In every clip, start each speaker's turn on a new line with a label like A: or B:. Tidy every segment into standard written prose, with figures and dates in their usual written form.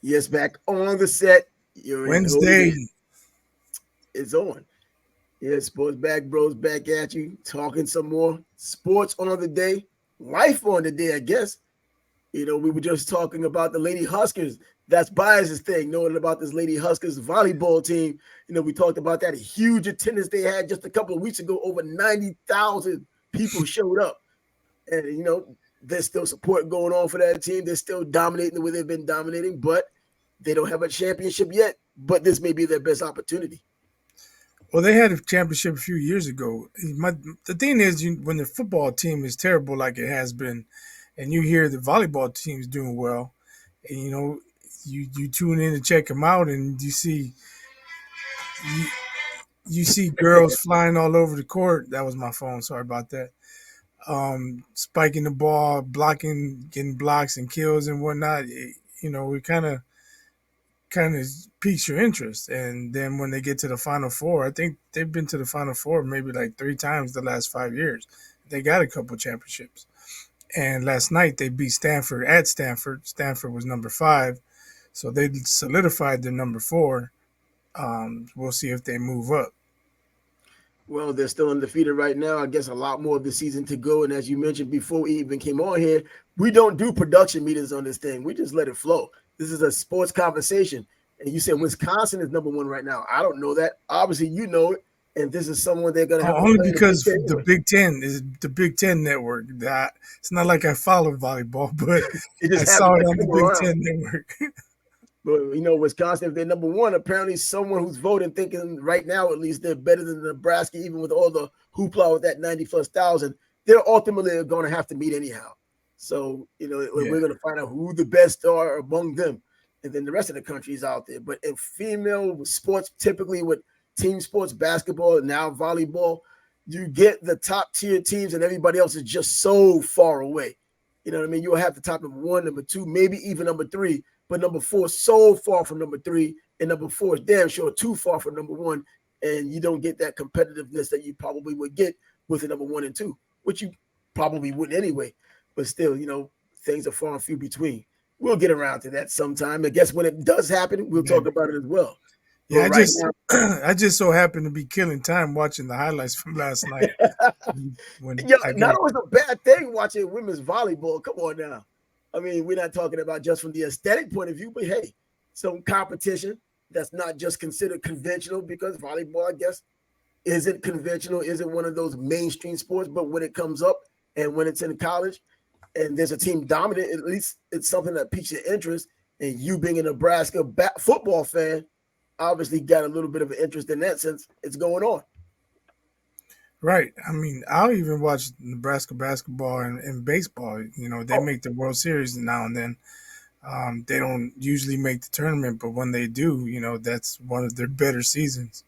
A: Yes, back on the set. You already know what it
B: Wednesday.
A: is. It's on. Yeah, Sports Back Bros back at you, talking some more sports on the day, life on the day, I guess. We were just talking about the Lady Huskers. That's Bias's thing, knowing about this Lady Huskers volleyball team. We talked about that huge attendance they had just a couple of weeks ago. Over 90,000 people showed up. And, there's still support going on for that team. They're still dominating the way they've been dominating, but they don't have a championship yet. But this may be their best opportunity.
B: Well, they had a championship a few years ago. The thing is, when the football team is terrible like it has been, and you hear the volleyball team is doing well, and you tune in to check them out, and you, you see girls flying all over the court. That was my phone. Sorry about that. Spiking the ball, blocking, getting blocks and kills and whatnot. It kind of piques your interest. And then when they get to the Final Four, I think they've been to the Final Four maybe like 3 times the last 5 years. They got a couple championships. And last night they beat Stanford at Stanford. Stanford was number 5, so they solidified their number 4. We'll see if they move up.
A: Well, they're still undefeated right now. I guess a lot more of the season to go. And as you mentioned before we even came on here, we don't do production meetings on this thing. We just let it flow. This is a sports conversation. And you said Wisconsin is number 1 right now. I don't know that. Obviously, you know it. And this is someone they're going to have to
B: Only
A: play
B: because
A: in
B: the Big Ten is the Big Ten network. That it's not like I follow volleyball, but
A: it
B: I
A: just
B: saw
A: happened
B: it
A: to
B: on the
A: come
B: Big
A: around.
B: Ten network.
A: But Wisconsin, if they're number 1, apparently someone who's voting thinking right now at least they're better than Nebraska, even with all the hoopla with that 90+ thousand. They're ultimately going to have to meet anyhow. So we're going to find out who the best are among them, and then the rest of the country is out there. But in female sports, typically with team sports, basketball, and now volleyball, you get the top tier teams, and everybody else is just so far away. You know what I mean? You'll have the top number 1, number 2, maybe even number 3. But number 4 is so far from number 3, and number 4 is damn sure too far from number 1, and you don't get that competitiveness that you probably would get with the number 1 and 2, which you probably wouldn't anyway. But still, things are far and few between. We'll get around to that sometime. I guess when it does happen, we'll talk about it as well.
B: Yeah,
A: But right now,
B: I just so happened to be killing time watching the highlights from last night. When I
A: not
B: get
A: always a bad thing watching women's volleyball. Come on now. I mean, we're not talking about just from the aesthetic point of view, but hey, some competition that's not just considered conventional, because volleyball, I guess, isn't conventional, isn't one of those mainstream sports. But when it comes up and when it's in college and there's a team dominant, at least it's something that piques your interest. And you being a Nebraska football fan, obviously got a little bit of an interest in that since it's going on.
B: right. I mean, I'll even watch Nebraska basketball and baseball. They
A: Oh,
B: make the World Series now and then. They don't usually make the tournament, but when they do, that's one of their better seasons.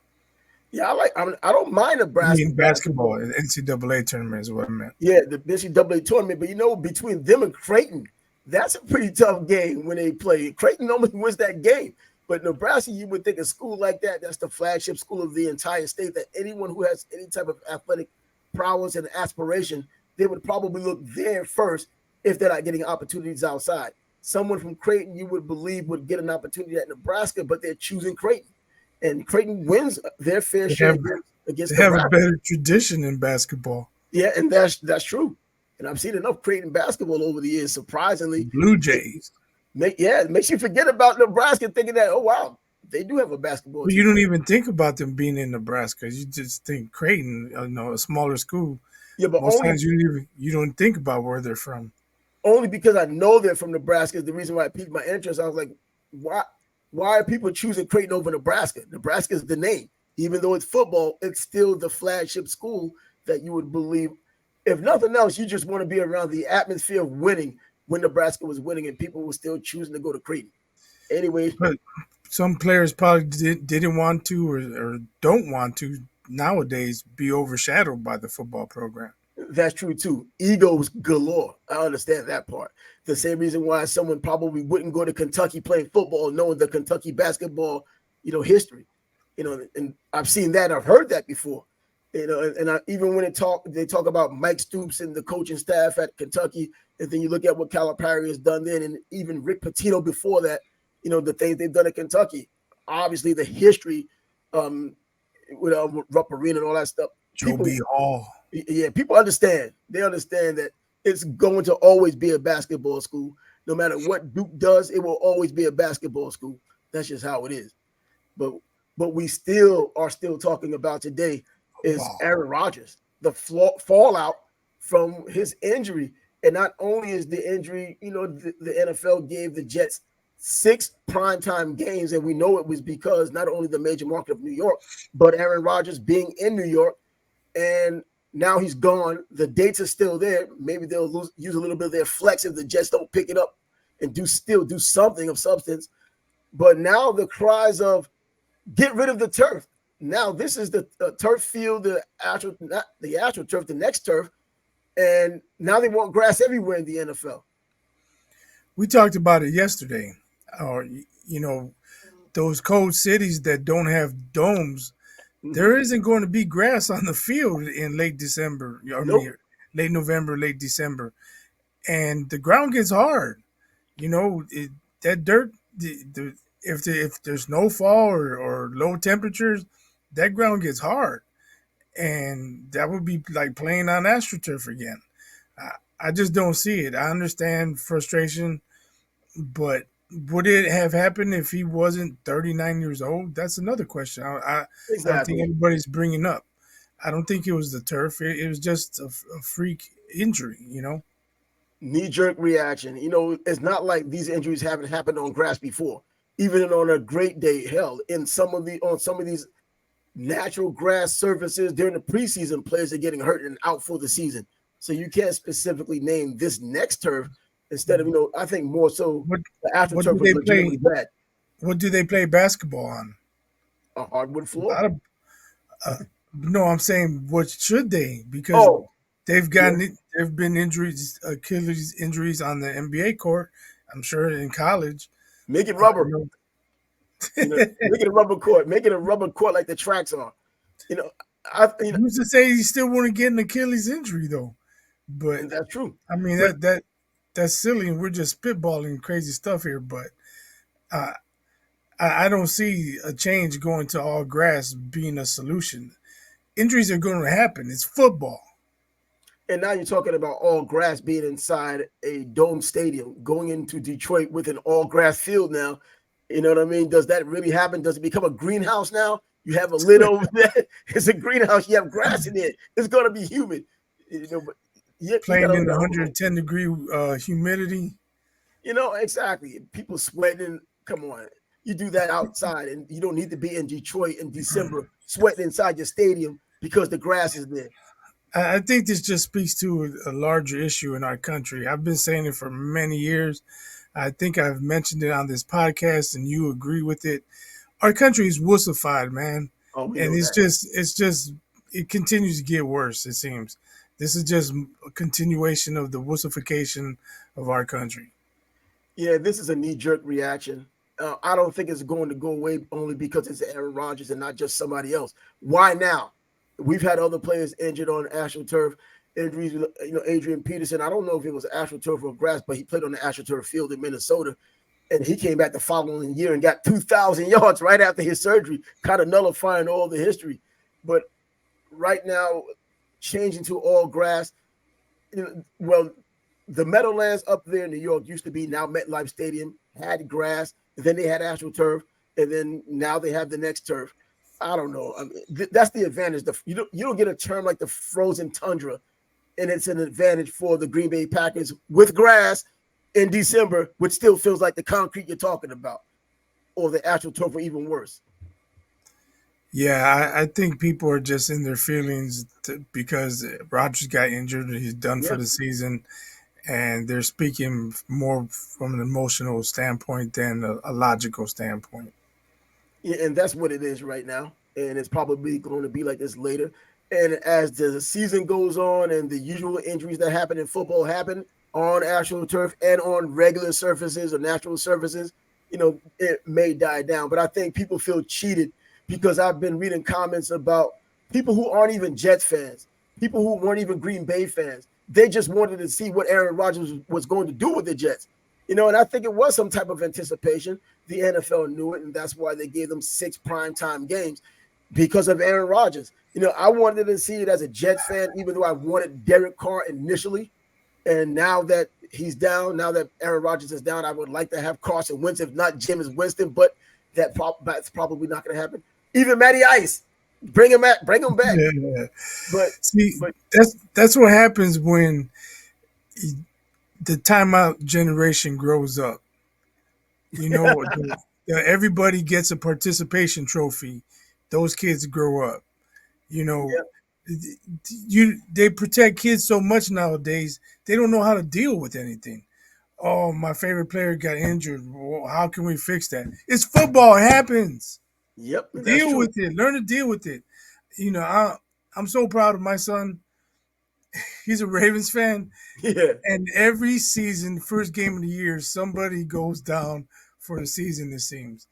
A: yeah, I don't mind
B: I
A: Nebraska
B: mean, basketball,
A: basketball.
B: the NCAA tournament is what I meant.
A: Yeah, the NCAA tournament, but between them and Creighton, that's a pretty tough game when they play. Creighton normally wins that game, but Nebraska, you would think a school like that's the flagship school of the entire state. That anyone who has any type of athletic prowess and aspiration, they would probably look there first if they're not getting opportunities outside. Someone from Creighton, you would believe, would get an opportunity at Nebraska, but they're choosing Creighton, and Creighton wins their fair
B: They
A: share
B: have
A: against
B: they have a
A: Nebraska.
B: better tradition in basketball.
A: Yeah, and that's true. And I've seen enough Creighton basketball over the years. Surprisingly,
B: Blue Jays.
A: it makes you forget about Nebraska, thinking that, oh wow, they do have a basketball
B: But you
A: team.
B: don't even think about them being in Nebraska. You just think Creighton, a smaller school.
A: Yeah, but
B: Most times you don't think about where they're from.
A: only because I know they're from Nebraska is the reason why it piqued my interest. I was like, why are people choosing Creighton over Nebraska? Nebraska is the name, even though it's football. It's still the flagship school that you would believe. If nothing else, you just want to be around the atmosphere of winning when Nebraska was winning, and people were still choosing to go to Creighton. Anyways,
B: But some players probably didn't want to or don't want to nowadays be overshadowed by the football program.
A: that's true too. Egos galore. I understand that part. The same reason why someone probably wouldn't go to Kentucky playing football, knowing the Kentucky basketball, history. And I've seen that. I've heard that before. Even when they talk about Mike Stoops and the coaching staff at Kentucky, and then you look at what Calipari has done then, and even Rick Pitino before that. the things they've done at Kentucky. Obviously, the history um, with Rupp Arena and all that stuff.
B: Joe
A: People,
B: B. Hall.
A: yeah, people understand. They understand that it's going to always be a basketball school. No matter what Duke does, it will always be a basketball school. That's just how it is. But we still are still talking about today is
B: Football.
A: Aaron Rodgers, the fallout from his injury. And not only is the injury, the NFL gave the Jets 6 primetime games, and we know it was because not only the major market of New York, but Aaron Rodgers being in New York, and now he's gone. The dates are still there. Maybe they'll use a little bit of their flex if the Jets don't pick it up and still do something of substance. But now the cries of get rid of the turf. Now this is the turf field, not the actual turf, the next turf, and now they want grass everywhere in the NFL.
B: We talked about it yesterday. Or those cold cities that don't have domes, there isn't going to be grass on the field in late December.
A: Nope.
B: Late November, late December, and the ground gets hard. That dirt. If there's no fall or low temperatures, that ground gets hard, and that would be like playing on AstroTurf again. I just don't see it. I understand frustration, but would it have happened if he wasn't 39 years old? That's another question. I don't think
A: Exactly.
B: anybody's bringing up. I don't think it was the turf. It was just a freak injury.
A: Knee-jerk reaction. It's not like these injuries haven't happened on grass before. Even on a great day, hell, on some of these natural grass surfaces during the preseason, players are getting hurt and out for the season. So you can't specifically name this next turf instead of, I think more so
B: What
A: the
B: what do
A: AstroTurf was
B: they play?
A: legitimately bad.
B: What do they play basketball on?
A: A hardwood
B: A
A: floor.
B: lot of no, I'm saying what should they? Because
A: Oh,
B: they've
A: yeah.
B: gotten there've been injuries, Achilles injuries on the NBA court. I'm sure in college.
A: Make it
B: I
A: rubber.
B: know.
A: Make it a rubber court. Make it a rubber court like the tracks are. You know,
B: Who's to say he still wouldn't get an Achilles injury though? But
A: and that's true.
B: I mean
A: But
B: that's silly, and we're just spitballing crazy stuff here. But uh, I don't see a change going to all grass being a solution. Injuries are going to happen. It's football.
A: and now you're talking about all grass being inside a dome stadium, going into Detroit with an all grass field now. You know what I mean? Does that really happen? Does it become a greenhouse now? You have a lid over there. It's a greenhouse. You have grass in it. It's going to be humid. But you got
B: Playing
A: to
B: in
A: look at all.
B: 110-degree humidity.
A: Exactly. People sweating. Come on. You do that outside, and you don't need to be in Detroit in December sweating inside your stadium because the grass is there.
B: I think this just speaks to a larger issue in our country. I've been saying it for many years. I think I've mentioned it on this podcast, and you agree with it. Our country is wussified, man,
A: Oh, we
B: and
A: know that.
B: it continues to get worse. It seems this is just a continuation of the wussification of our country.
A: Yeah, this is a knee-jerk reaction. I don't think it's going to go away only because it's Aaron Rodgers and not just somebody else. Why now? We've had other players injured on AstroTurf injuries. Adrian Peterson. I don't know if it was AstroTurf or grass, but he played on the AstroTurf field in Minnesota, and he came back the following year and got 2,000 yards right after his surgery, kind of nullifying all the history. But right now, changing to all grass. Well, the Meadowlands up there in New York used to be now MetLife Stadium, had grass, then they had AstroTurf, and then now they have the next turf. I don't know. I mean, that's the advantage. You don't get a term like the frozen tundra, and it's an advantage for the Green Bay Packers with grass in December, which still feels like the concrete you're talking about, or the AstroTurf, or even worse.
B: Yeah, I think people are just in their feelings because Rodgers got injured. He's done for
A: Yeah.
B: the season, and they're speaking more from an emotional standpoint than a logical standpoint.
A: Yeah, and that's what it is right now. And it's probably going to be like this later. And as the season goes on and the usual injuries that happen in football happen on actual turf and on regular surfaces or natural surfaces, it may die down. But I think people feel cheated because I've been reading comments about people who aren't even Jets fans, people who weren't even Green Bay fans. They just wanted to see what Aaron Rodgers was going to do with the Jets. And I think it was some type of anticipation. The NFL knew it, and that's why they gave them 6 primetime games because of Aaron Rodgers. I wanted to see it as a Jets fan, even though I wanted Derek Carr initially. And now that he's down, now that Aaron Rodgers is down, I would like to have Carson Wentz, if not Jameis Winston, but that's probably not going to happen. Even Matty Ice, bring him back.
B: Yeah.
A: But
B: See,
A: but
B: that's what happens when the timeout generation grows up. You know, everybody gets a participation trophy. Those kids grow up. You know,
A: yeah,
B: they protect kids so much nowadays. They don't know how to deal with anything. Oh, my favorite player got injured. Well, how can we fix that? It's football. It happens.
A: yep, that's
B: Deal
A: true.
B: with it. Learn to deal with it. I'm so proud of my son. He's a Ravens fan,
A: Yeah,
B: and every season, first game of the year, somebody goes down for the season. It seems,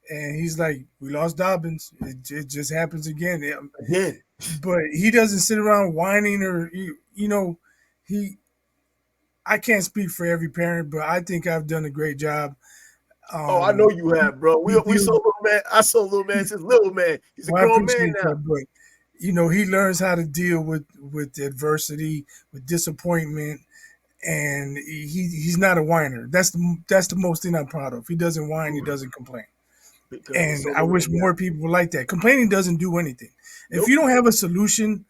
B: and he's like, "We lost Dobbins. It just happens again." Yeah,
A: again.
B: but he doesn't sit around whining or he. I can't speak for every parent, but I think I've done a great job.
A: Oh, I know you
B: He,
A: have, bro.
B: he
A: We saw
B: deals.
A: little man. I saw little man since little man. He's a
B: Well, I
A: grown man
B: appreciate
A: now.
B: that, but he learns how to deal with adversity, with disappointment, and he's not a whiner. That's the most thing I'm proud of. He doesn't whine. He doesn't complain.
A: Because he's
B: And
A: so
B: I
A: little
B: wish
A: man.
B: more people were like that. Complaining doesn't do anything. If you
A: Nope.
B: don't have a solution,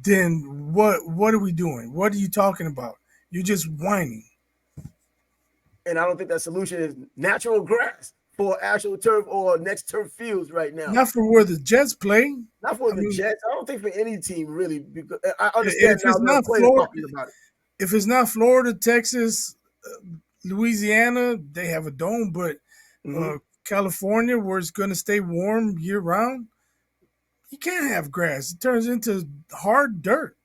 B: then what are we doing? What are you talking about? You're just whining.
A: And I don't think that solution is natural grass for actual turf or next turf fields right now.
B: Not for where the Jets play.
A: Not for
B: I
A: the
B: mean,
A: Jets. I don't think for any team really. Because I understand
B: if
A: now
B: it's
A: there are
B: not
A: players
B: Florida,
A: talking about it.
B: if it's not Florida, Texas, Louisiana, they have a dome, but
A: Mm-hmm.
B: uh, California, where it's going to stay warm year round, you can't have grass. It turns into hard dirt.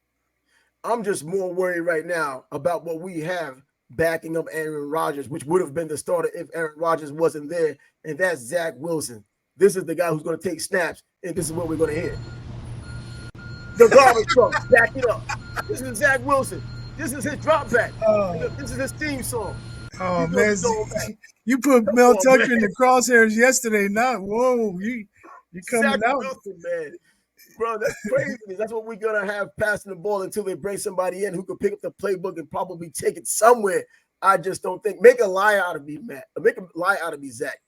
A: I'm just more worried right now about what we have backing up Aaron Rodgers, which would have been the starter if Aaron Rodgers wasn't there, and that's Zach Wilson. This is the guy who's going to take snaps, and this is what we're going to hear. The garbage truck, back it up. This is Zach Wilson. This is his drop back.
B: Oh,
A: This is his theme song.
B: oh
A: He's doing
B: man,
A: his own back.
B: you put
A: Come
B: Mel
A: on, man.
B: Tucker in the crosshairs yesterday. Not whoa, you coming
A: Zach
B: out.
A: Wilson, man. Bro, that's crazy. That's what we're gonna have passing the ball until they bring somebody in who can pick up the playbook and probably take it somewhere. I just don't think. Make a liar out of me, Matt. Make a lie out of me, Zach.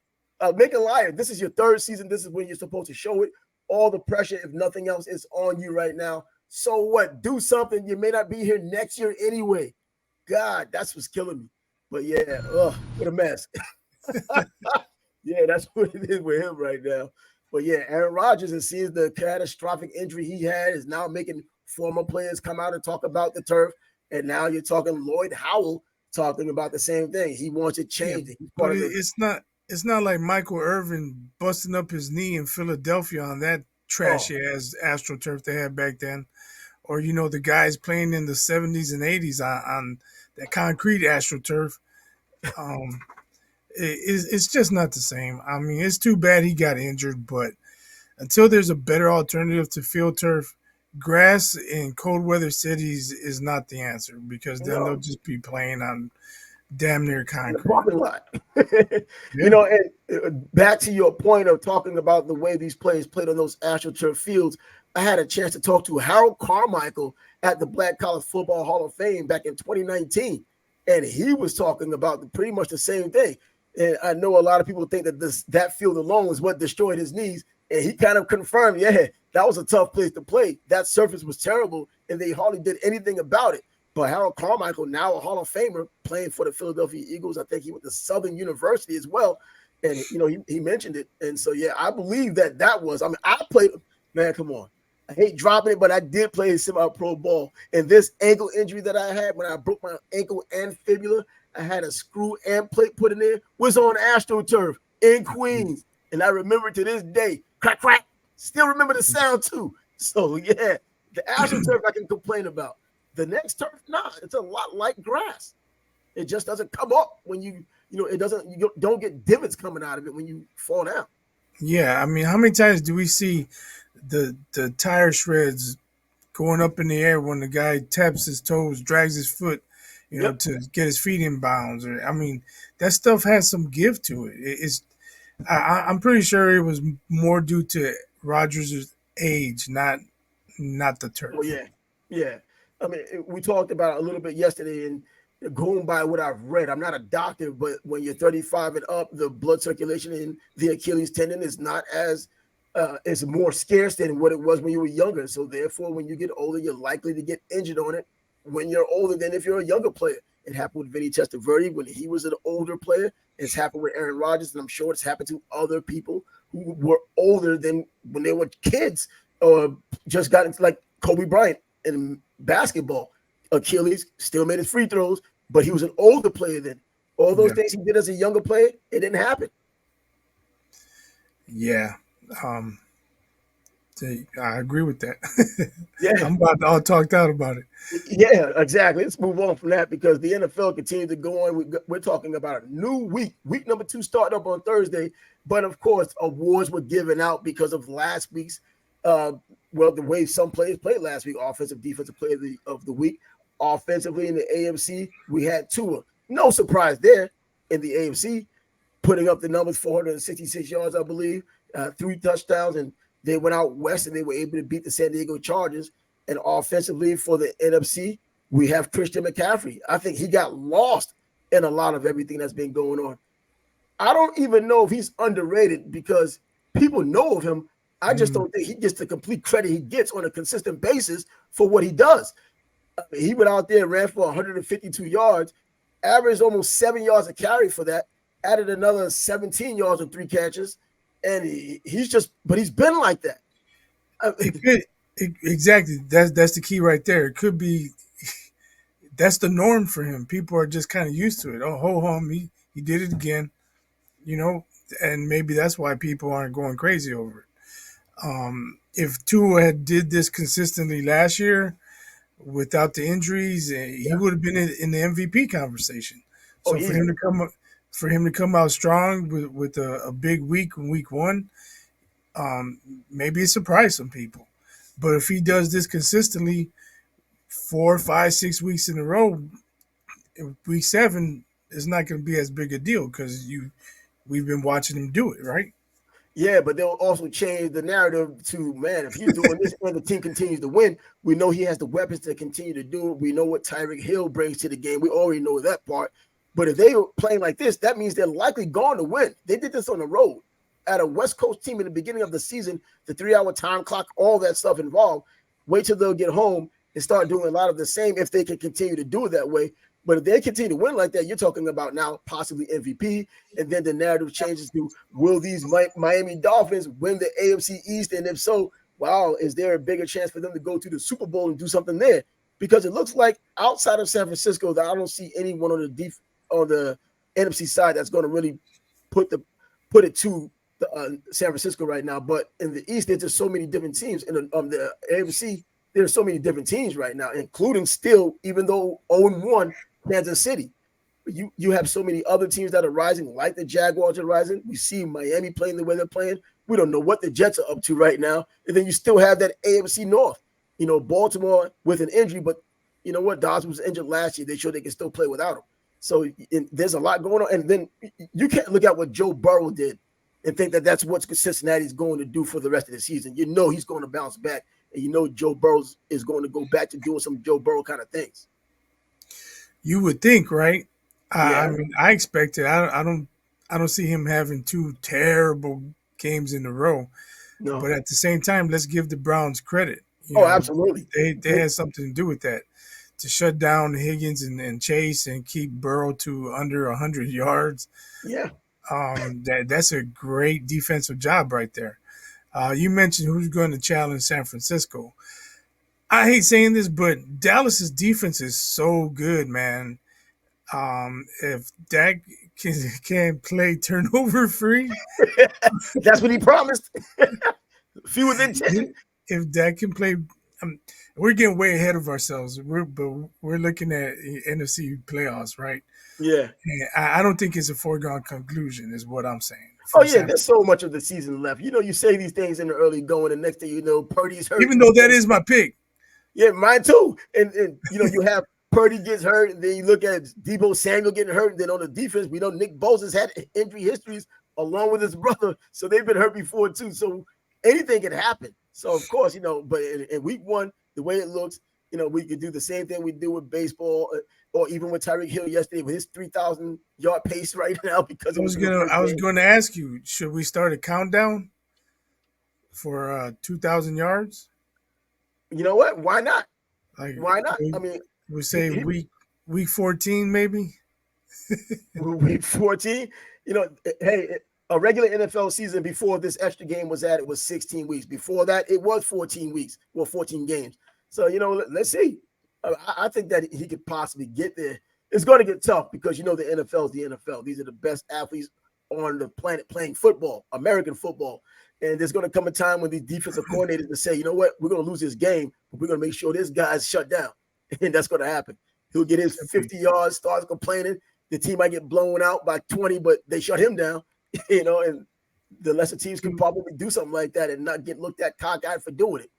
A: Make a liar. This is your third season. This is when you're supposed to show it. All the pressure, if nothing else, is on you right now. So what? Do something. You may not be here next year anyway. God, that's what's killing me. But yeah, what a mess. Yeah, that's what it is with him right now. But yeah, Aaron Rodgers, it seems the catastrophic injury he had is now making former players come out and talk about the turf. And now you're talking Lloyd Howell talking about the same thing. He wants it
B: Yeah,
A: changed. He's
B: but
A: part of the
B: it's not like Michael Irvin busting up his knee in Philadelphia on that
A: oh,
B: trashy ass AstroTurf they had back then, or the guys playing in the '70s and '80s on that concrete AstroTurf. Um, it's just not the same. I mean, it's too bad he got injured, but until there's a better alternative to field turf, grass in cold weather cities is not the answer because then they'll
A: no.
B: just be playing on damn near
A: In the
B: concrete.
A: parking lot.
B: Yeah.
A: And back to your point of talking about the way these players played on those AstroTurf fields, I had a chance to talk to Harold Carmichael at the Black College Football Hall of Fame back in 2019, and he was talking about pretty much the same thing. And I know a lot of people think that that field alone was what destroyed his knees, and he kind of confirmed, yeah, that was a tough place to play. That surface was terrible, and they hardly did anything about it. But Harold Carmichael, now a Hall of Famer, playing for the Philadelphia Eagles. I think he went to Southern University as well. And, he mentioned it. And so, yeah, I believe that was, I mean, I played, man, come on. I hate dropping it, but I did play semi-pro ball. And this ankle injury that I had when I broke my ankle and fibula, I had a screw and plate put in there, was on AstroTurf in Queens. And I remember to this day, crack, crack, still remember the sound too. So, yeah, the AstroTurf I can complain about. The next turf, nah, it's a lot like grass. It just doesn't come up when it doesn't, you don't get divots coming out of it when you fall down.
B: Yeah, I mean, how many times do we see the tire shreds going up in the air when the guy taps his toes, drags his foot,
A: Yep.
B: to get his feet in bounds. Or I mean, that stuff has some give to it. I'm pretty sure it was more due to Rodgers' age, not the
A: Oh
B: turf.
A: yeah, yeah. I mean, we talked about it a little bit yesterday, and going by what I've read, I'm not a doctor, but when you're 35 and up, the blood circulation in the Achilles tendon is not as is more scarce than what it was when you were younger. So therefore, when you get older, you're likely to get injured on it when you're older than if you're a younger player. It happened with Vinny Testaverde when he was an older player. It's happened with Aaron Rodgers, and I'm sure it's happened to other people who were older than when they were kids or just got into, like Kobe Bryant in basketball. Achilles still made his free throws, but he was an older player then. All those
B: Yeah,
A: things he did as a younger player, it didn't happen.
B: yeah. Um, I agree with that.
A: Yeah,
B: I'm about all talked out about it.
A: yeah, exactly. Let's move on from that because the NFL continues to go on. We're talking about a new week number 2 starting up on Thursday. But of course, awards were given out because of last week's, uh, well, the way some players played last week, offensive, defensive player of the week. Offensively in the AFC, we had Tua. No surprise there in the AFC, putting up the numbers 466 yards, I believe, 3 touchdowns, and they went out west and they were able to beat the San Diego Chargers. And offensively for the NFC, we have Christian McCaffrey. I think he got lost in a lot of everything that's been going on. I don't even know if he's underrated because people know of him. I just
B: Mm.
A: don't think he gets the complete credit he gets on a consistent basis for what he does. I mean, he went out there and ran for 152 yards, averaged almost 7 yards a carry for that, added another 17 yards on 3 catches. And but he's been like that.
B: It could exactly. That's the key right there. It could be that's the norm for him. People are just kind of used to it. Oh, ho hum, he did it again. You know, and maybe that's why people aren't going crazy over it. If Tua had did this consistently last year without the injuries, he
A: Yeah.
B: would have been in the MVP conversation.
A: Oh,
B: So
A: easily.
B: for him to come out strong with a big week in week one, maybe it surprised some people. But if he does this consistently 4, 5, 6 weeks in a row, week seven is not going to be as big a deal because we've been watching him do it, right?
A: Yeah, but they'll also change the narrative to, man, if he's doing this and the team continues to win, we know he has the weapons to continue to do it. We know what Tyreek Hill brings to the game. We already know that part. But if they are playing like this, that means they're likely going to win. They did this on the road at a West Coast team in the beginning of the season, the 3 hour time clock, all that stuff involved. Wait till they'll get home and start doing a lot of the same if they can continue to do it that way. But if they continue to win like that, you're talking about now possibly MVP. And then the narrative changes to, will these Miami Dolphins win the AFC East? And if so, wow, is there a bigger chance for them to go to the Super Bowl and do something there? Because it looks like outside of San Francisco, that I don't see anyone on the NFC side that's going to really put it to San Francisco right now. But in the East, there's just so many different teams. In the AFC, there's so many different teams right now, including still, even though 0-1, Kansas City. You have so many other teams that are rising, like the Jaguars are rising. We see Miami playing the way they're playing. We don't know what the Jets are up to right now. And then you still have that AFC North. Baltimore with an injury, but you know what? Dawson was injured last year. They showed they can still play without him. So there's a lot going on. And then you can't look at what Joe Burrow did and think that that's what Cincinnati's going to do for the rest of the season. You know he's going to bounce back, and you know Joe Burrow is going to go back to doing some Joe Burrow kind of things.
B: You would think, right? I
A: Yeah,
B: mean, I expect it. I don't see him having two terrible games in a row.
A: no.
B: But at the same time, let's give the Browns credit.
A: Oh, absolutely.
B: They had something to do with that to shut down Higgins and Chase and keep Burrow to under 100 yards.
A: Yeah.
B: That's a great defensive job right there. You mentioned who's going to challenge San Francisco. I hate saying this, but Dallas's defense is so good, man. If Dak can play turnover free,
A: That's what he promised. Fewer than 10.
B: if Dak can play, we're getting way ahead of ourselves. We're looking at NFC playoffs, right?
A: Yeah.
B: And I don't think it's a foregone conclusion, is what I'm saying.
A: Oh, yeah. There's so much of the season left. You say these things in the early going, and next thing you know, Purdy's hurt.
B: Even though that is my pick.
A: Yeah, mine too. And you have Purdy gets hurt, and then you look at Deebo Samuel getting hurt. And then on the defense, we know Nick Bosa's had injury histories along with his brother, so they've been hurt before too. So anything can happen. So of course, but in week one, the way it looks, we could do the same thing we do with baseball, or even with Tyreek Hill yesterday with his 3,000-yard pace right now. Because
B: I was going to ask you, should we start a countdown for 2,000 yards?
A: You know what? Why not?
B: Like,
A: why not? I mean,
B: we say week 14 maybe.
A: Week 14. Hey, a regular NFL season before this extra game was added was 16 weeks. Before that, it was 14 weeks. Well, 14 games. So let's see. I think that he could possibly get there. It's going to get tough because the NFL is the NFL. These are the best athletes on the planet playing football, American football. And there's going to come a time when these defensive coordinators will say, you know what, we're going to lose this game, but we're going to make sure this guy's shut down. And that's going to happen. He'll get his 50 yards, starts complaining. The team might get blown out by 20, but they shut him down, and the lesser teams can probably do something like that and not get looked at cockeyed for doing it.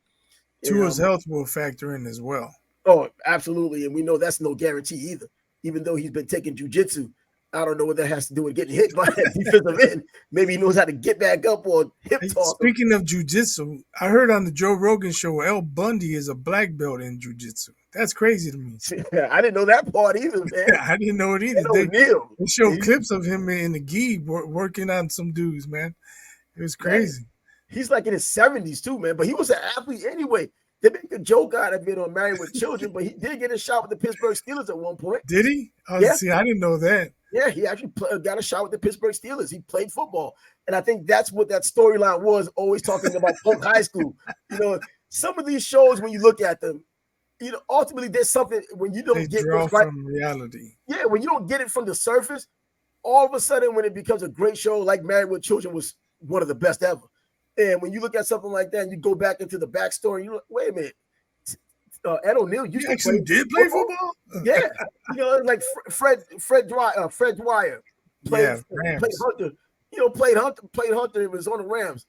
B: Tua's health will factor in as well.
A: Oh, absolutely. And we know that's no guarantee either. Even though he's been taking jiu-jitsu, I don't know what that has to do with getting hit by that defensive end. Maybe he knows how to get back up or hip toss.
B: Speaking of jiu-jitsu, I heard on the Joe Rogan show, El Bundy is a black belt in jiu-jitsu. That's crazy to me.
A: I didn't know that part either, man.
B: I didn't know it either. They showed clips of him in the gi working on some dudes, man. It was crazy.
A: Man, he's like in his 70s too, man. But he was an athlete anyway. They make a joke out of it on Married with Children, but he did get a shot with the Pittsburgh Steelers at one point.
B: Did he? See, I didn't know that.
A: Yeah, he actually got a shot with the Pittsburgh Steelers. He played football. And I think that's what that storyline was, always talking about Polk High School. Some of these shows, when you look at them, ultimately there's something when you don't get
B: what's right from reality.
A: Yeah, when you don't get it from the surface, all of a sudden when it becomes a great show, like Married with Children was one of the best ever. And when you look at something like that and you go back into the backstory, you're like, wait a minute. Ed O'Neill used to
B: play football?
A: Yeah. Like Fred Dwyer played Hunter. Played Hunter and was on the Rams.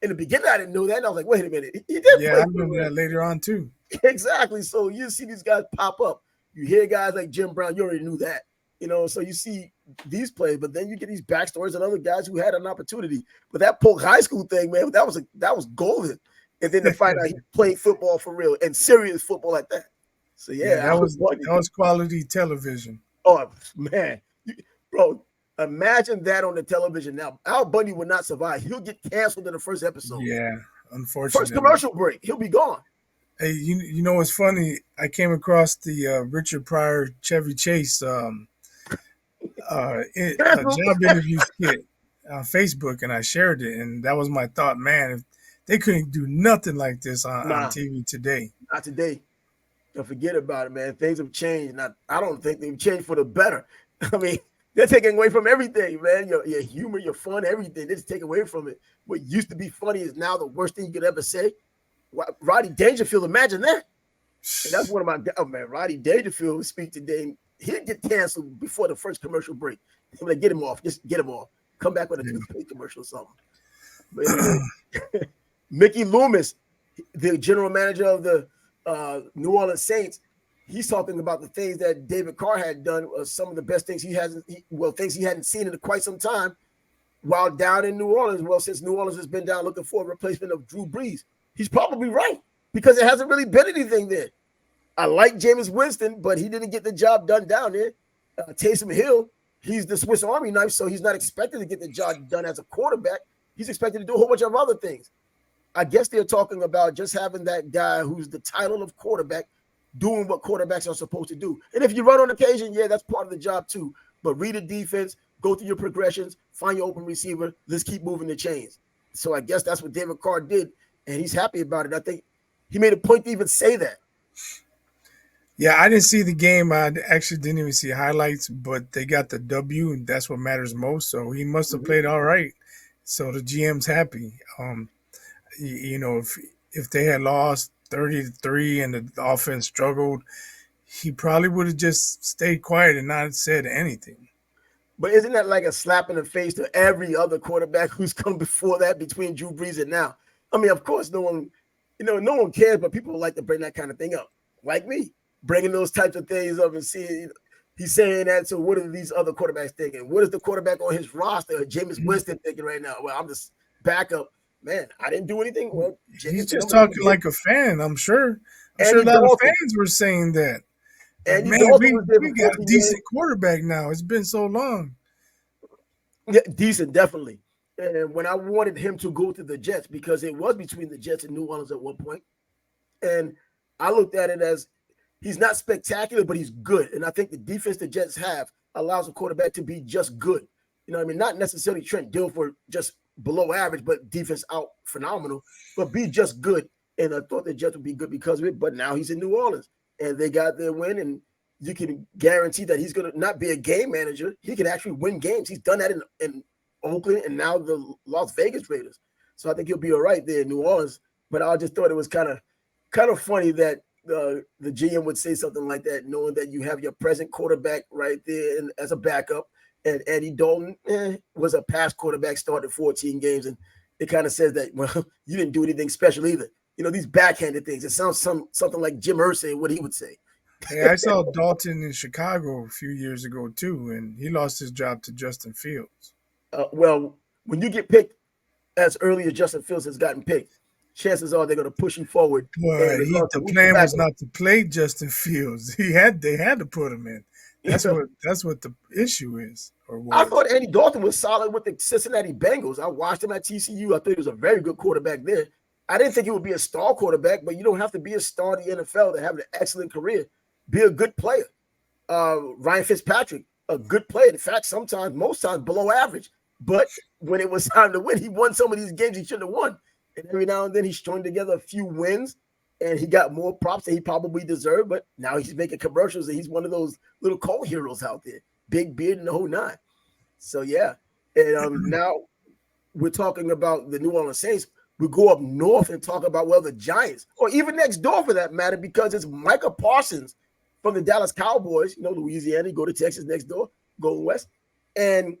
A: In the beginning, I didn't know that. And I was like, wait a minute. He did play.
B: I remember that later on too.
A: Exactly. So you see these guys pop up. You hear guys like Jim Brown. You already knew that. So you see these plays, but then you get these backstories and other guys who had an opportunity. But that Polk High School thing, man, that was golden. And then to find out he played football for real and serious football like that. So that
B: was quality television.
A: Oh man, bro, imagine that on the television now. Al Bundy would not survive. He'll get canceled in the first episode.
B: Yeah, unfortunately.
A: First commercial break, he'll be gone.
B: Hey, you know what's funny? I came across the Richard Pryor Chevy Chase job interview skit on Facebook, and I shared it, and that was my thought. Man, if they couldn't do nothing like this on TV today.
A: Not today. Don't forget about it, man. Things have changed. I don't think they've changed for the better. I mean, they're taking away from everything, man. Your humor, your fun, everything. They just take away from it. What used to be funny is now the worst thing you could ever say. Rodney Dangerfield, imagine that. And that's one of my man. Rodney Dangerfield will speak today. He'll get canceled before the first commercial break. I'm like, get him off. Just get him off. Come back with a toothpaste commercial or something. But anyway, Mickey Loomis, the general manager of the New Orleans Saints, he's talking about the things that David Carr had done. Some of the best things things he hadn't seen in quite some time while down in New Orleans. Well, since New Orleans has been down looking for a replacement of Drew Brees. He's probably right because it hasn't really been anything there. I like Jameis Winston, but he didn't get the job done down there. Taysom Hill, he's the Swiss Army knife, so he's not expected to get the job done as a quarterback. He's expected to do a whole bunch of other things. I guess they're talking about just having that guy who's the title of quarterback doing what quarterbacks are supposed to do. And if you run on occasion, that's part of the job too. But read the defense, go through your progressions, find your open receiver. Let's keep moving the chains. So I guess that's what David Carr did, and he's happy about it. I think he made a point to even say that.
B: Yeah, I didn't see the game. I actually didn't even see highlights, but they got the W, and that's what matters most. So he must have played all right. So the GM's happy. If they had lost 30-3 and the offense struggled, he probably would have just stayed quiet and not said anything.
A: But isn't that like a slap in the face to every other quarterback who's come before that between Drew Brees and now? I mean, of course, no one cares, but people like to bring that kind of thing up, like me. bringing those types of things up and seeing he's saying that. So what are these other quarterbacks thinking? What is the quarterback on his roster, Jameis Winston, thinking right now? Well, I'm just backup. Man, I didn't do anything. Well,
B: He's
A: Jameis, the
B: just
A: number two
B: talking
A: did.
B: like a fan. I'm sure. I'm sure a
A: Andy
B: lot of
A: Dalton.
B: fans were saying that. Like,
A: Andy
B: man,
A: Dalton
B: we
A: was there
B: we
A: for
B: got a
A: 14 games.
B: decent quarterback now. It's been so long.
A: Yeah, decent, definitely. And when I wanted him to go to the Jets, because it was between the Jets and New Orleans at one point, and I looked at it as he's not spectacular, but he's good. And I think the defense the Jets have allows a quarterback to be just good. You know what I mean? Not necessarily Trent Dilfer just below average, but defense out phenomenal, but be just good. And I thought the Jets would be good because of it. But now he's in New Orleans and they got their win. And you can guarantee that he's going to not be a game manager. He can actually win games. He's done that in Oakland and now the Las Vegas Raiders. So I think he'll be all right there in New Orleans. But I just thought it was kind of funny that the GM would say something like that, knowing that you have your present quarterback right there and, as a backup, and Andy Dalton was a past quarterback, started 14 games, and it kind of says that, well, you didn't do anything special either. You know, these backhanded things. It sounds something like Jim Irsay, what he would say.
B: Hey, I saw Dalton in Chicago a few years ago too, and he lost his job to Justin Fields.
A: Well, when you get picked as early as Justin Fields has gotten picked, chances are they're going to push you forward. And
B: But
A: regardless of
B: the
A: who's the
B: plan was
A: backup,
B: not to play Justin Fields. They had to put him in. That's what the issue is or
A: I
B: was.
A: thought Andy Dalton was solid with the Cincinnati Bengals. I watched him at TCU. I thought he was a very good quarterback there. I didn't think he would be a star quarterback, but you don't have to be a star in the NFL to have an excellent career. Be a good player. Ryan Fitzpatrick, a good player. In fact, sometimes, most times, below average. But when it was time to win, he won some of these games he shouldn't have won. And every now and then he strung together a few wins, and he got more props than he probably deserved. But now he's making commercials, and he's one of those little cult heroes out there. Big beard and the whole nine. So yeah, and now we're talking about the New Orleans Saints. We go up north and talk about, well, the Giants, or even next door for that matter, because it's Micah Parsons from the Dallas Cowboys. You know, Louisiana, you go to Texas next door, going west, and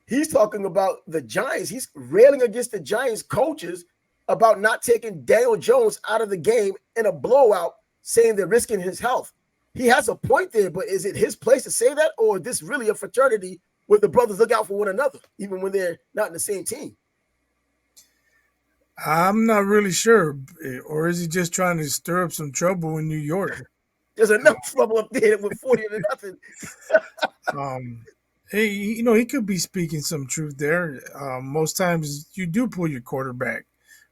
A: he's talking about the Giants. He's railing against the Giants coaches about not taking Daniel Jones out of the game in a blowout, saying they're risking his health. He has a point there, but is it his place to say that, or is this really a fraternity where the brothers look out for one another, even when they're not in the same team?
B: I'm not really sure, or is he just trying to stir up some trouble in New York?
A: There's enough trouble up there with 40-0.
B: Um, Hey, he could be speaking some truth there. Most times you do pull your quarterback.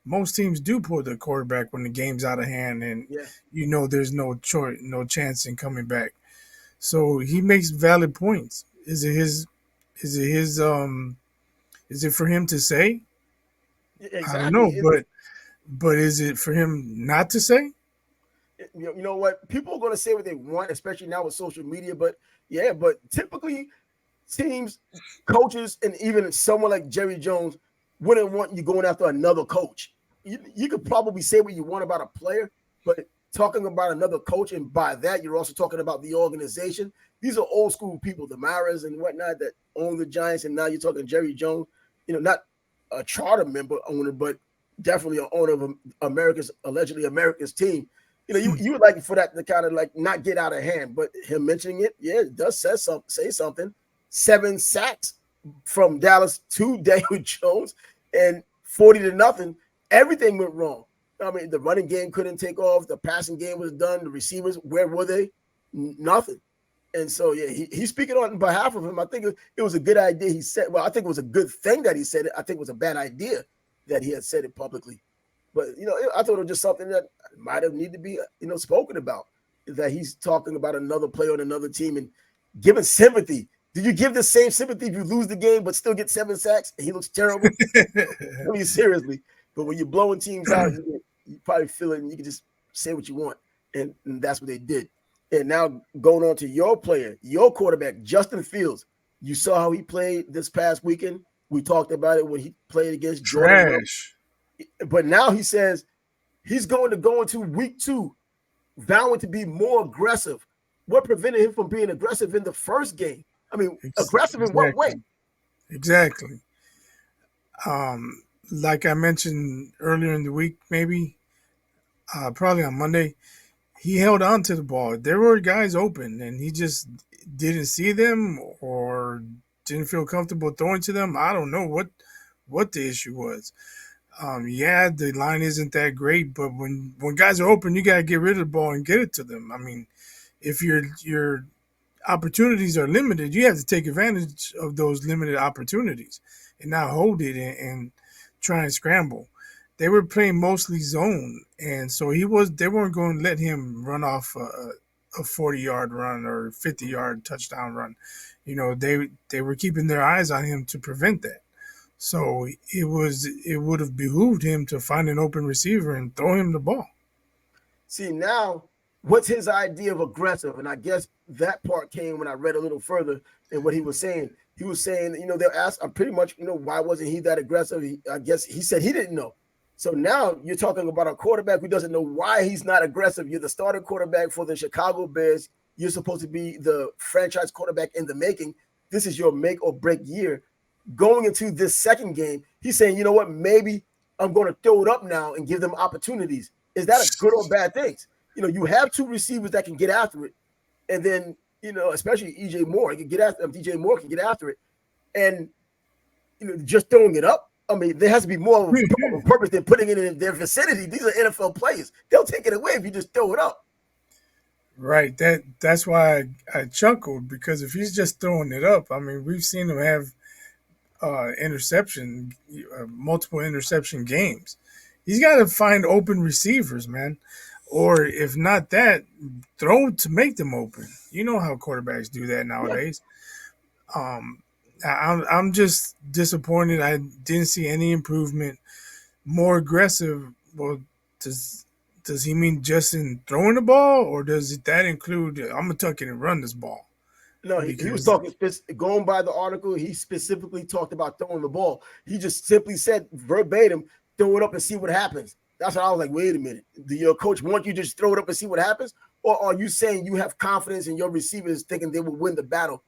B: Most teams do pull the quarterback when the game's out of hand, and
A: Yeah,
B: there's no choice, no chance in coming back. So he makes valid points. Is it his? Is it his? Is it for him to say? I don't
A: exactly.
B: know, but is it for him not to say?
A: You know what? People are going to say what they want, especially now with social media. But yeah, but typically teams, coaches, and even someone like Jerry Jones wouldn't want you going after another coach. You could probably say what you want about a player, but talking about another coach, and by that, you're also talking about the organization. These are old school people, the Maras and whatnot, that own the Giants, and now you're talking Jerry Jones, not a charter member owner, but definitely an owner of allegedly America's team. You would like for that to kind of like not get out of hand, but him mentioning it, yeah, it does say something. 7 sacks from Dallas to Daniel Jones and 40-0. Everything went wrong. I mean, the running game couldn't take off. The passing game was done. The receivers, where were they? Nothing. And so, yeah, he's speaking on behalf of him. I think it was a good idea he said. Well, I think it was a good thing that he said it. I think it was a bad idea that he had said it publicly. But, I thought it was just something that might have needed to be, spoken about, that he's talking about another player on another team and giving sympathy. Do you give the same sympathy if you lose the game but still get 7 sacks and he looks terrible? I mean, seriously. But when you're blowing teams out, you probably feel it and you can just say what you want. And that's what they did. And now going on to your player, your quarterback, Justin Fields. You saw how he played this past weekend. We talked about it when he played against Jordan Love.
B: Trash.
A: But now he says he's going to go into week 2 vowing to be more aggressive. What prevented him from being aggressive in the first game? I mean, aggressive in what way?
B: Exactly. Like I mentioned earlier in the week, maybe probably on Monday, he held on to the ball. There were guys open, and he just didn't see them or didn't feel comfortable throwing to them. I don't know what the issue was. Yeah, the line isn't that great, but when guys are open, you gotta get rid of the ball and get it to them. I mean, if your opportunities are limited, you have to take advantage of those limited opportunities and not hold it and try and scramble. They were playing mostly zone, and so they weren't going to let him run off a 40-yard run or 50-yard touchdown run. They were keeping their eyes on him to prevent that. So it would have behooved him to find an open receiver and throw him the ball.
A: See, now what's his idea of aggressive? And I guess that part came when I read a little further in what he was saying. He was saying, they'll ask, I'm pretty much, why wasn't he that aggressive? I guess he said he didn't know. So now you're talking about a quarterback who doesn't know why he's not aggressive. You're the starting quarterback for the Chicago Bears. You're supposed to be the franchise quarterback in the making. This is your make or break year. Going into this second game, he's saying, you know what, maybe I'm going to throw it up now and give them opportunities. Is that a good or bad thing? You have two receivers that can get after it. And then, especially DJ Moore can get after DJ Moore can get after it. And, just throwing it up. I mean, there has to be more of a purpose than putting it in their vicinity. These are NFL players. They'll take it away if you just throw it up.
B: Right. That's why I chuckled, because if he's just throwing it up, I mean, we've seen him have multiple interception games. He's got to find open receivers, man. Or if not that, throw to make them open. You know how quarterbacks do that nowadays. Yeah. I'm just disappointed. I didn't see any improvement. More aggressive. Well, does he mean just in throwing the ball, or does that include I'm gonna tuck it and run this ball?
A: No, he was talking, going by the article, he specifically talked about throwing the ball. He just simply said verbatim, throw it up and see what happens. That's what I was like, wait a minute. Do your coach want you to just throw it up and see what happens? Or are you saying you have confidence in your receivers thinking they will win the battle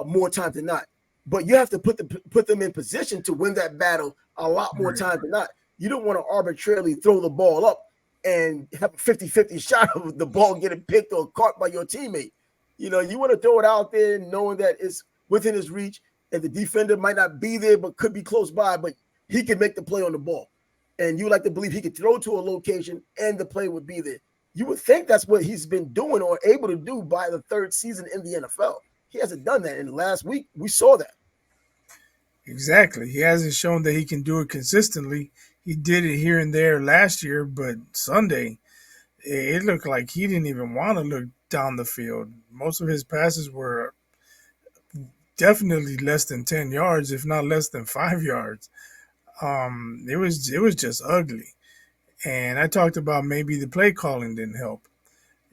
A: more times than not? But you have to put them in position to win that battle a lot more times than not. You don't want to arbitrarily throw the ball up and have a 50-50 shot of the ball getting picked or caught by your teammate. You want to throw it out there knowing that it's within his reach and the defender might not be there but could be close by, but he can make the play on the ball. And you like to believe he could throw to a location and the play would be there. You would think that's what he's been doing or able to do by the third season in the NFL. He hasn't done that. And last week, we saw that.
B: Exactly. He hasn't shown that he can do it consistently. He did it here and there last year, but Sunday, it looked like he didn't even want to look down the field. Most of his passes were definitely less than 10 yards, if not less than 5 yards. It was just ugly. And I talked about maybe the play calling didn't help.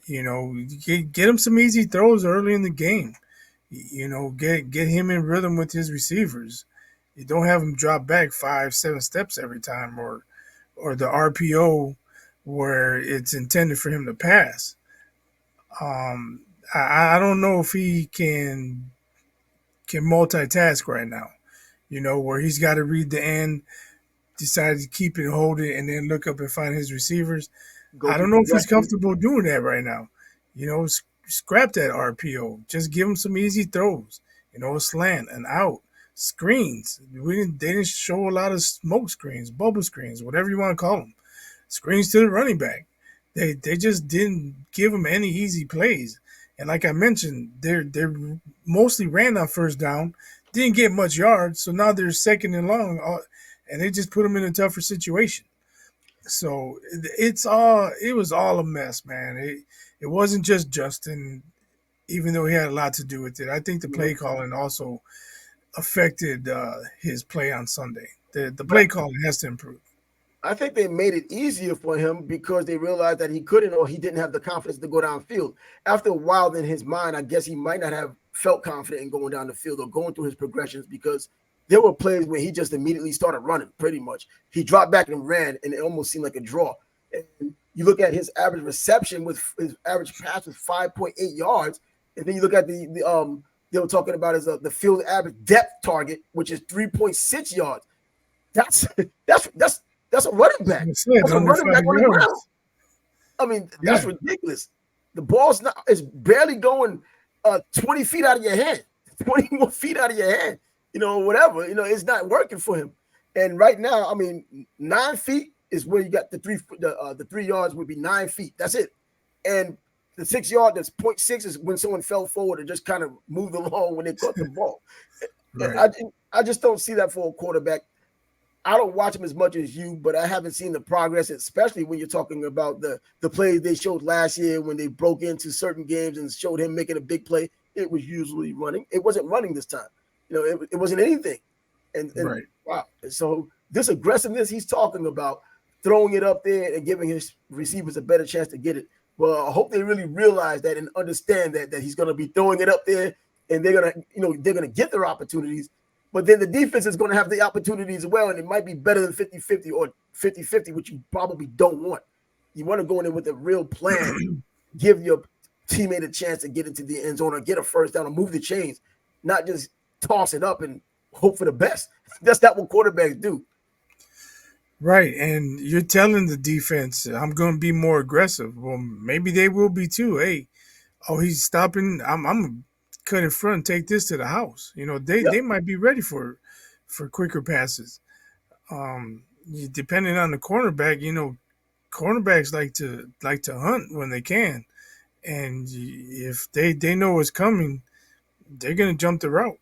B: Get him some easy throws early in the game. Get him in rhythm with his receivers. You don't have him drop back 5-7 steps every time, or the RPO where it's intended for him to pass. I don't know if he can multitask right now. Where he's got to read the end, decide to keep it, hold it, and then look up and find his receivers. I don't know if he's comfortable doing that right now. Scrap that RPO. Just give him some easy throws. A slant, an out, screens. They didn't show a lot of smoke screens, bubble screens, whatever you want to call them. Screens to the running back. They just didn't give him any easy plays. And like I mentioned, they mostly ran on first down, didn't get much yards, so now they're second and long, and they just put them in a tougher situation. So it was all a mess, man. It wasn't just Justin, even though he had a lot to do with it. I think the play calling also affected his play on Sunday. The play calling has to improve.
A: I think they made it easier for him because they realized that he couldn't or he didn't have the confidence to go downfield. After a while, in his mind, I guess he might not have felt confident in going down the field or going through his progressions because there were plays where he just immediately started running pretty much. He dropped back and ran, and it almost seemed like a draw. And you look at his average reception with his average pass was 5.8 yards. And then you look at they were talking about as the field average depth target, which is 3.6 yards. That's a running back. That's a running back on the ground. I mean, that's ridiculous. The ball's not, it's barely going 20 feet out of your hand, 20 more feet out of your hand, whatever. It's not working for him. And right now, I mean, 9 feet is where you got the 3 yards would be 9 feet. That's it. And the 6 yard, that's 0.6 is when someone fell forward and just kind of moved along when they caught the ball.
B: Right.
A: I just don't see that for a quarterback. I don't watch him as much as you, but I haven't seen the progress, especially when you're talking about the plays they showed last year when they broke into certain games and showed him making a big play. It was usually running. It wasn't running this time. It wasn't anything. And
B: Right.
A: wow. So this aggressiveness he's talking about, throwing it up there and giving his receivers a better chance to get it. Well, I hope they really realize that and understand that he's going to be throwing it up there, and they're gonna get their opportunities. But then the defense is going to have the opportunities as well, and it might be better than 50-50 or 50-50, which you probably don't want. You want to go in there with a real plan, give your teammate a chance to get into the end zone or get a first down or move the chains, not just toss it up and hope for the best. That's not what quarterbacks do.
B: Right. And you're telling the defense, I'm going to be more aggressive. Well, maybe they will be too. Hey, oh, he's stopping. I'm going to cut in front and take this to the house. They
A: Yep.
B: might be ready for quicker passes. Depending on the cornerback, cornerbacks like to hunt when they can, and if they know what's coming, they're gonna jump the route.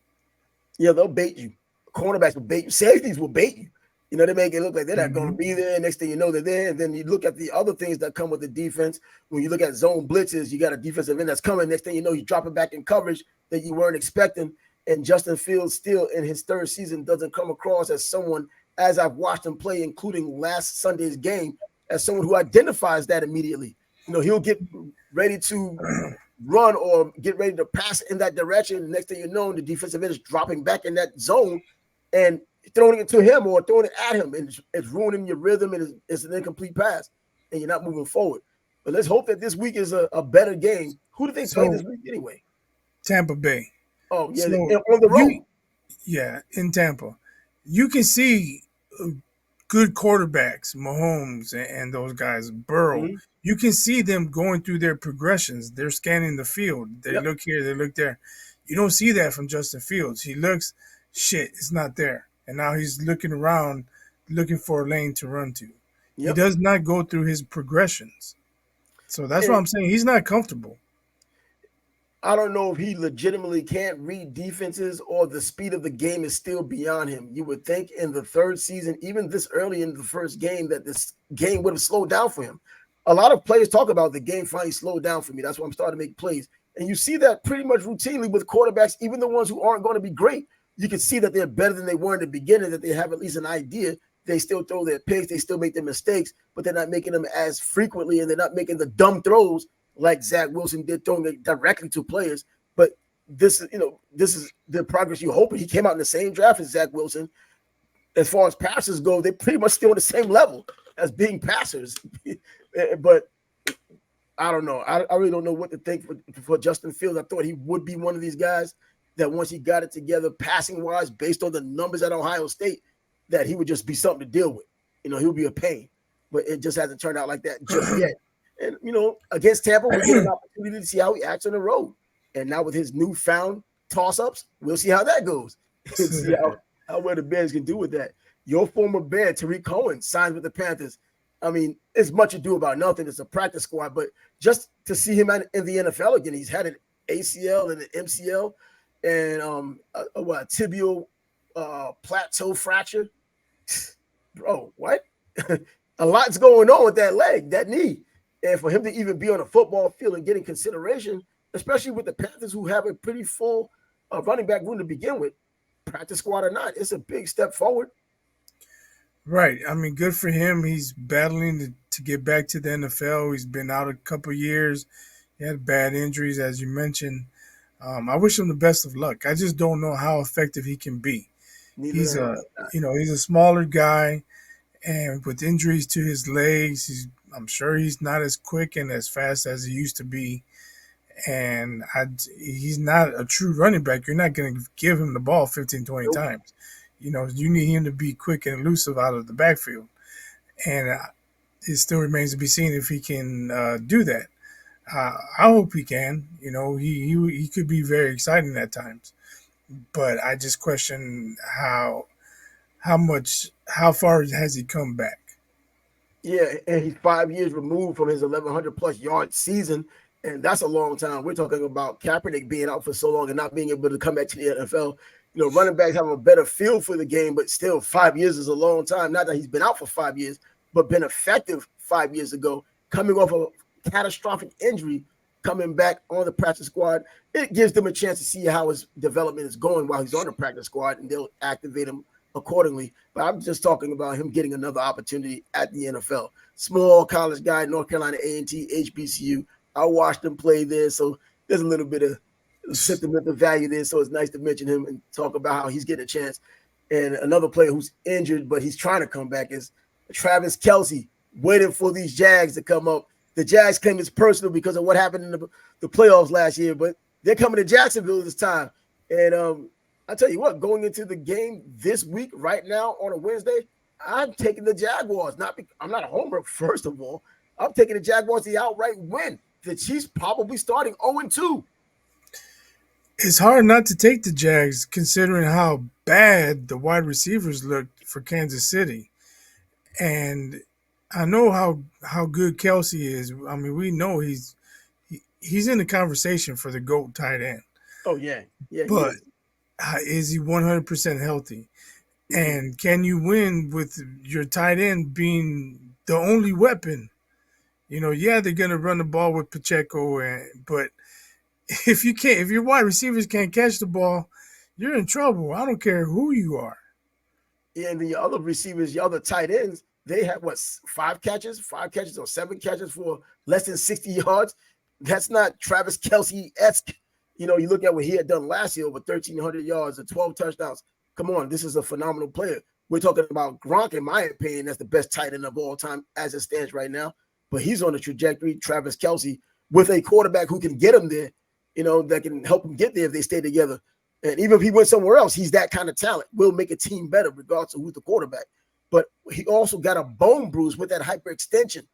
A: Yeah, they'll bait you. Cornerbacks will bait you. Safeties will bait you. They make it look like they're not going to
B: Hmm.
A: be there. Next thing you know, they're there. And then you look at the other things that come with the defense. When you look at zone blitzes, you got a defensive end that's coming. Next thing you know, you drop it back in coverage that you weren't expecting. And Justin Fields still in his third season doesn't come across as someone, as I've watched him play, including last Sunday's game, as someone who identifies that immediately. He'll get ready to run or get ready to pass in that direction. Next thing you know, the defensive end is dropping back in that zone and throwing it to him or throwing it at him, and it's ruining your rhythm, and it's an incomplete pass, and you're not moving forward. But let's hope that this week is a better game. Who do they play
B: So
A: this week anyway?
B: Tampa Bay.
A: Oh, yeah,
B: So
A: on the road.
B: you yeah in Tampa, you can see good quarterbacks, Mahomes and those guys, Burrow.
A: Mm-hmm.
B: You can see them going through their progressions. They're scanning the field. They
A: Yep.
B: look here, they look there. You don't see that from Justin Fields. He looks, shit, it's not there. And now he's looking around, looking for a lane to run to. He
A: Yep.
B: does not go through his progressions. So that's what
A: And
B: I'm saying. He's not comfortable.
A: I don't know if he legitimately can't read defenses or the speed of the game is still beyond him. You would think in the third season, even this early in the first game, that this game would have slowed down for him. A lot of players talk about the game finally slowed down for me. That's why I'm starting to make plays. And you see that pretty much routinely with quarterbacks, even the ones who aren't going to be great. You can see that they're better than they were in the beginning, that they have at least an idea. They still throw their picks, they still make their mistakes, but they're not making them as frequently, and they're not making the dumb throws like Zach Wilson did, throwing it directly to players. But this is the progress you hope. He came out in the same draft as Zach Wilson. As far as passers go, they're pretty much still on the same level as being passers. But I don't know. I really don't know what to think for Justin Fields. I thought he would be one of these guys that once he got it together, passing wise, based on the numbers at Ohio State, that he would just be something to deal with. He would be a pain. But it just hasn't turned out like that just yet. And against Tampa, we get an opportunity to see how he acts on the road. And now with his newfound toss-ups, we'll see how that goes. And see how well the Bears can do with that. Your former Bear, Tariq Cohen, signs with the Panthers. I mean, it's much ado about nothing. It's a practice squad, but just to see him in the NFL again, he's had an ACL and an MCL and a tibial plateau fracture. Bro, what? A lot's going on with that leg, that knee. And for him to even be on a football field and getting consideration, especially with the Panthers who have a pretty full running back room to begin with, practice squad or not, it's a big step forward.
B: Right. I mean, good for him. He's battling to get back to the NFL. He's been out a couple years. He had bad injuries, as you mentioned. I wish him the best of luck. I just don't know how effective he can be. He's
A: Neither.
B: he's a smaller guy, and with injuries to his legs, I'm sure he's not as quick and as fast as he used to be. And he's not a true running back. You're not going to give him the ball 15, 20
A: Nope.
B: times. You need him to be quick and elusive out of the backfield. And it still remains to be seen if he can do that. I hope he can. He could be very exciting at times, but I just question how far has he come back?
A: Yeah, and he's 5 years removed from his 1,100 plus yard season, and that's a long time. We're talking about Kaepernick being out for so long and not being able to come back to the NFL. Running backs have a better feel for the game, but still, 5 years is a long time. Not that he's been out for 5 years, but been effective 5 years ago, coming off a catastrophic injury, coming back on the practice squad. It gives them a chance to see how his development is going while he's on the practice squad, and they'll activate him accordingly. But I'm just talking about him getting another opportunity at the NFL. Small college guy, North Carolina A&T, HBCU. I watched him play there, so there's a little bit of sentimental value there. So it's nice to mention him and talk about how he's getting a chance. And another player who's injured, but he's trying to come back, is Travis Kelce, waiting for these Jags to come up. The Jags claim it's personal because of what happened in the playoffs last year, but they're coming to Jacksonville this time. And I tell you what, going into the game this week, right now on a Wednesday, I'm taking the Jaguars. I'm not a homer, first of all. I'm taking the Jaguars the outright win. The Chiefs probably starting 0-2.
B: It's hard not to take the Jags considering how bad the wide receivers looked for Kansas City. And I know how good Kelsey is. I mean, we know he's in the conversation for the GOAT tight end.
A: Oh, yeah. Yeah, he
B: But
A: is
B: he 100% healthy? And can you win with your tight end being the only weapon? Yeah, they're gonna run the ball with Pacheco, but if your wide receivers can't catch the ball, you're in trouble. I don't care who you are.
A: And the other receivers, the other tight ends, they had five catches or 7 catches for less than 60 yards. That's not Travis Kelce-esque. You look at what he had done last year, over 1,300 yards and 12 touchdowns. Come on, this is a phenomenal player. We're talking about Gronk, in my opinion, that's the best tight end of all time as it stands right now. But he's on a trajectory, Travis Kelce, with a quarterback who can get him there, that can help him get there if they stay together. And even if he went somewhere else, he's that kind of talent. Will make a team better regardless of who's the quarterback. But he also got a bone bruise with that hyperextension.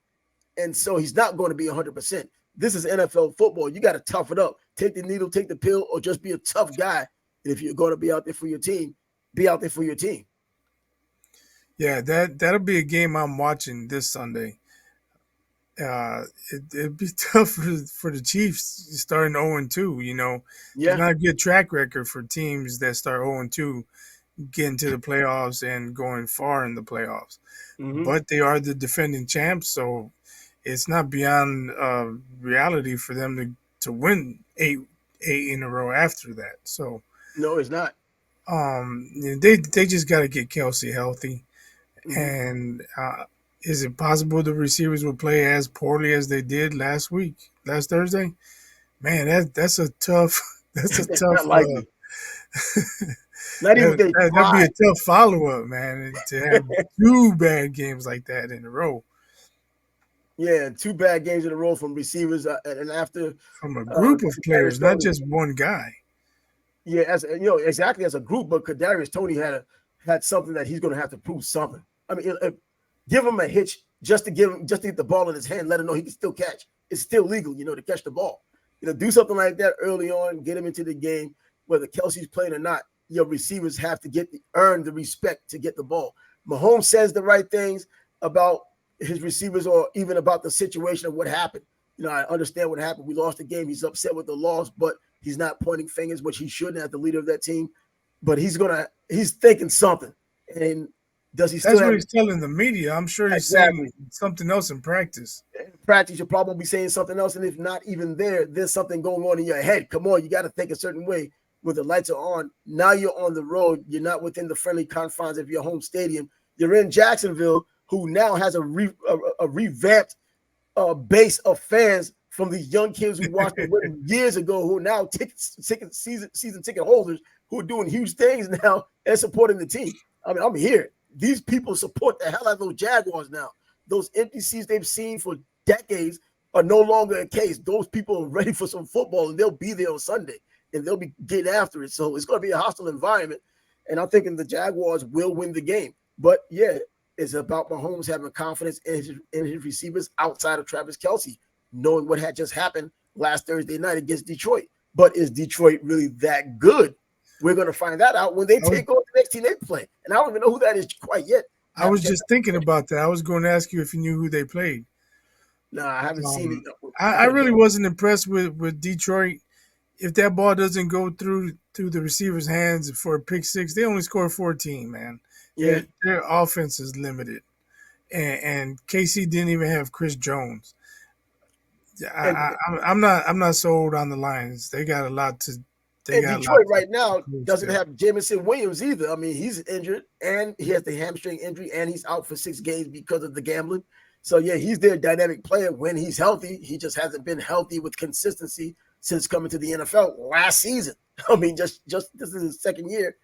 A: And so he's not going to be 100%. This is NFL football. You got to tough it up. Take the needle, take the pill, or just be a tough guy. And if you're going to be out there for your team, be out there for your team.
B: Yeah, that'll be a game I'm watching this Sunday. It'd be tough for the Chiefs starting 0-2.
A: Yeah.
B: It's not a good track record for teams that start 0-2 getting to the playoffs and going far in the playoffs.
A: Mm-hmm.
B: But they are the defending champs, so it's not beyond reality for them to win eight in a row after that. So
A: no, it's not.
B: They just got to get Kelsey healthy, and is it possible the receivers will play as poorly as they did last Thursday? Man, that's a tough. That's a tough.
A: Not even that'd
B: be a tough follow up, man, to have 2 bad games like that in a row.
A: Yeah, 2 bad games in a row from receivers, and after
B: from a group of players, not just one guy.
A: Yeah, exactly as a group. But Kadarius Toney had something that he's going to have to prove something. I mean, give him a hitch just to get the ball in his hand, let him know he can still catch. It's still legal, to catch the ball. Do something like that early on, get him into the game, whether Kelsey's playing or not. Your receivers have to earn the respect to get the ball. Mahomes says the right things about his receivers or even about the situation of what happened. I understand what happened. We lost the game. He's upset with the loss, but he's not pointing fingers, which he shouldn't as the leader of that team. But he's thinking something. And does he still
B: That's what he's telling the media. I'm sure he's saying something else in practice.
A: In practice, you're probably saying something else. And if not even there's something going on in your head. Come on, you got to think a certain way. When the lights are on, now you're on the road. You're not within the friendly confines of your home stadium. You're in Jacksonville, who now has a revamped base of fans from these young kids who watched it years ago, who are now season ticket holders, who are doing huge things now and supporting the team. I mean, I'm here. These people support the hell out of those Jaguars now. Those empty seats they've seen for decades are no longer a case. Those people are ready for some football, and they'll be there on Sunday. And they'll be getting after it. So it's going to be a hostile environment. And I'm thinking the Jaguars will win the game. But, yeah, it's about Mahomes having confidence in his receivers outside of Travis Kelce. knowing what had just happened last Thursday night against Detroit. But is Detroit really that good? We're going to find that out when they take on the next team they play. And I don't even know who that is quite yet.
B: I was just thinking about that. I was going to ask you if you knew who they played.
A: No, I haven't seen it.
B: I really wasn't impressed with Detroit. If that ball doesn't go through the receiver's hands for a pick six, they only score 14, man.
A: Yeah.
B: Their offense is limited. And KC didn't even have Chris Jones. I'm not sold on the Lions. They got a lot to.
A: And Detroit right now doesn't have Jamison Williams either. I mean, he's injured and he has the hamstring injury and he's out for 6 games because of the gambling. So yeah, he's their dynamic player when he's healthy. He just hasn't been healthy with consistency since coming to the NFL last season. I mean, just this is his second year.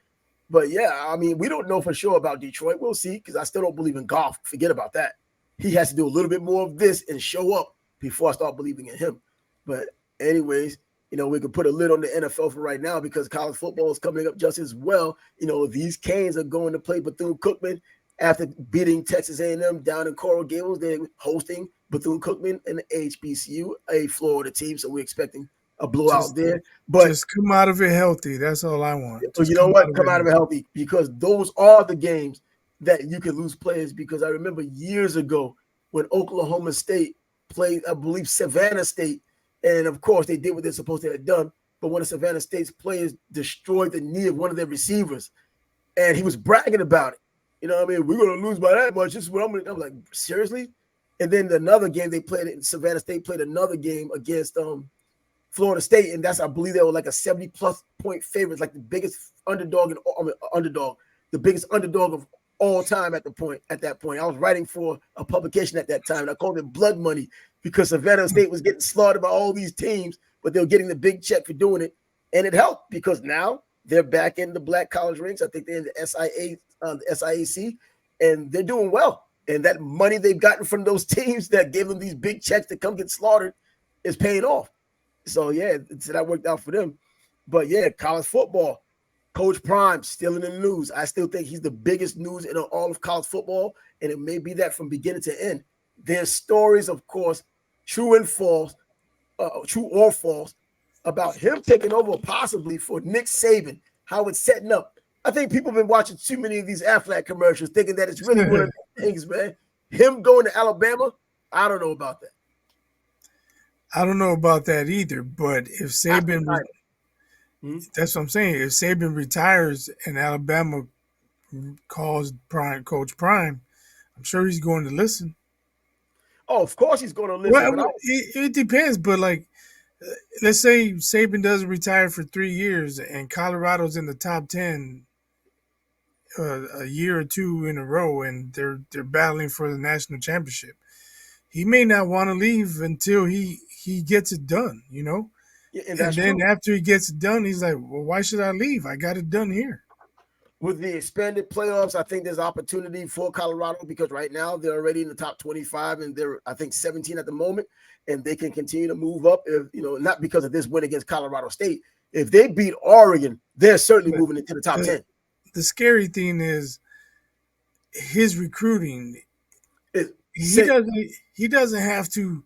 A: But yeah, I mean, we don't know for sure about Detroit. We'll see, because I still don't believe in Goff. Forget about that. He has to do a little bit more of this and show up before I start believing in him. But anyways, we could put a lid on the NFL for right now because college football is coming up just as well. These Canes are going to play Bethune-Cookman after beating Texas A&M down in Coral Gables. They're hosting Bethune-Cookman and the HBCU, a Florida team. So we're expecting a blowout there. But
B: just come out of it healthy. That's all I want.
A: So you know what? Come out of it healthy, because those are the games that you can lose players. Because I remember years ago when Oklahoma State played, I believe, Savannah State. And, of course, they did what they're supposed to have done. But one of Savannah State's players destroyed the knee of one of their receivers. And he was bragging about it. We're going to lose by that much. This is what I'm like, seriously? And then another game they played, Savannah State played another game against Florida State. And I believe they were like a 70-plus point favorite, like the biggest underdog the biggest underdog of all time at that point. I was writing for a publication at that time, and I called it blood money because Savannah State was getting slaughtered by all these teams, but they were getting the big check for doing it. And it helped because now they're back in the black college ranks. I think they're in the SIAC, and they're doing well. And that money they've gotten from those teams that gave them these big checks to come get slaughtered is paying off. So, yeah, so that worked out for them. But, yeah, college football, Coach Prime still in the news. I still think he's the biggest news in all of college football, and it may be that from beginning to end. There's stories, of course, true or false, about him taking over possibly for Nick Saban, how it's setting up. I think people have been watching too many of these Aflac commercials thinking that it's really one of the things, man. Him going to Alabama, I don't know about that.
B: I don't know about that either, but if Saban, that's what I'm saying. If Saban retires and Alabama calls Coach Prime, I'm sure he's going to listen.
A: Oh, of course he's going to listen.
B: Well, it depends, but like, let's say Saban doesn't retire for 3 years and Colorado's in the top 10 a year or two in a row, and they're battling for the national championship. He may not want to leave until he gets it done, Yeah,
A: and
B: then after he gets it done, he's like, well, why should I leave? I got it done here.
A: With the expanded playoffs, I think there's opportunity for Colorado because right now they're already in the top 25 and they're, I think, 17 at the moment, and they can continue to move up if, not because of this win against Colorado State. If they beat Oregon, they're certainly moving into the top 10.
B: The scary thing is his recruiting. He doesn't have to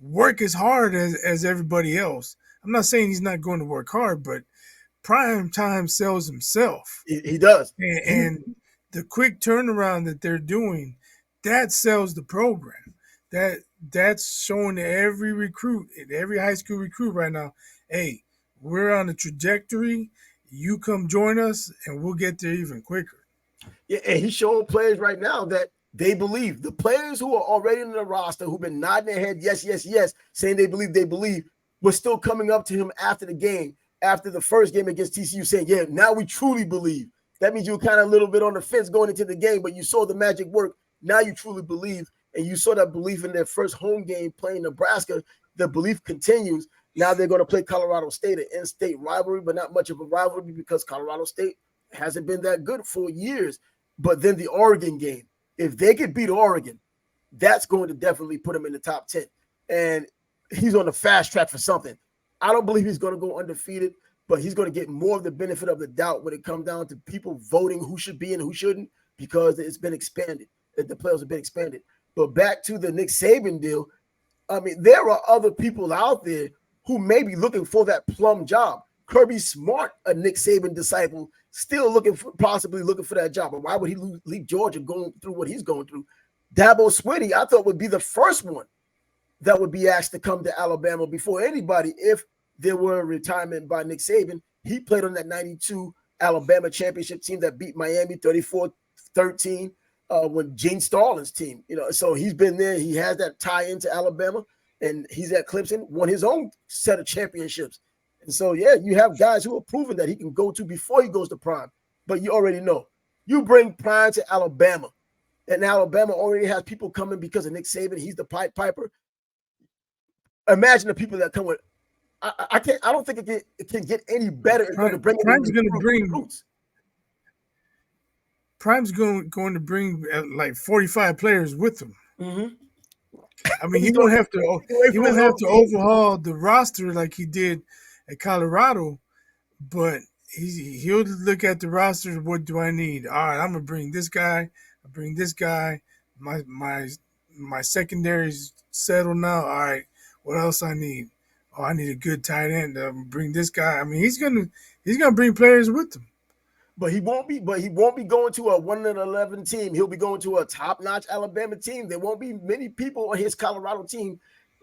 B: work as hard as everybody else. I'm not saying he's not going to work hard, but Prime Time sells himself.
A: He does.
B: And the quick turnaround that they're doing, that sells the program. That's showing to every recruit, every high school recruit right now, hey, we're on a trajectory. You come join us, and we'll get there even quicker.
A: Yeah, and he's showing players right now that they believe. The players who are already in the roster, who've been nodding their head, yes, saying they believe, were still coming up to him after the game, after the first game against TCU, saying, yeah, now we truly believe. That means you were kind of a little bit on the fence going into the game, but you saw the magic work. Now you truly believe, and you saw that belief in their first home game playing Nebraska. The belief continues. Now they're going to play Colorado State, an in-state rivalry, but not much of a rivalry because Colorado State hasn't been that good for years. But then the Oregon game, if they could beat Oregon, that's going to definitely put him in the top 10. And he's on the fast track for something. I don't believe he's going to go undefeated, but he's going to get more of the benefit of the doubt when it comes down to people voting who should be and who shouldn't, because it's been expanded. The players have been expanded. But back to the Nick Saban deal, I mean, there are other people out there who may be looking for that plum job. Kirby Smart, a Nick Saban disciple, still possibly looking for that job. But why would he leave Georgia going through what he's going through? Dabo Swinney, I thought would be the first one that would be asked to come to Alabama before anybody if there were a retirement by Nick Saban. He played on that 92 Alabama championship team that beat Miami 34-13 when Gene Starlin's team. So he's been there. He has that tie into Alabama, and he's at Clemson, won his own set of championships. And so, yeah, you have guys who are proven that he can go to before he goes to Prime. But you already know. You bring Prime to Alabama, and Alabama already has people coming because of Nick Saban. He's the Pied Piper. Imagine the people that come with. I don't think it can get any better.
B: Prime's going to bring like 45 players with him.
A: Mm-hmm.
B: I mean, he won't have to overhaul the roster like he did at Colorado, but he'll look at the roster. What do I need? All right, I'm gonna bring this guy. I bring this guy. My secondary's settled now. All right, what else I need? Oh, I need a good tight end. Bring this guy. I mean, he's gonna bring players with him.
A: But he won't be going to a 1-11 team. He'll be going to a top-notch Alabama team. There won't be many people on his Colorado team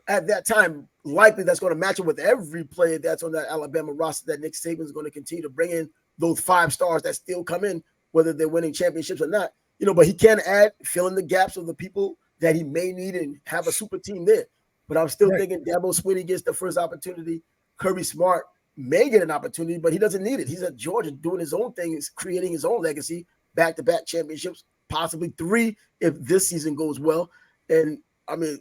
A: at that time likely that's going to match up with every player that's on that Alabama roster that Nick Saban is going to continue to bring in those 5 stars that still come in, whether they're winning championships or not. But he can fill in the gaps of the people that he may need and have a super team there. But I'm still thinking Dabo Swinney gets the first opportunity. Kirby Smart may get an opportunity, but he doesn't need it. He's at Georgia doing his own thing, is creating his own legacy, back-to-back championships, possibly 3 if this season goes well. And, I mean,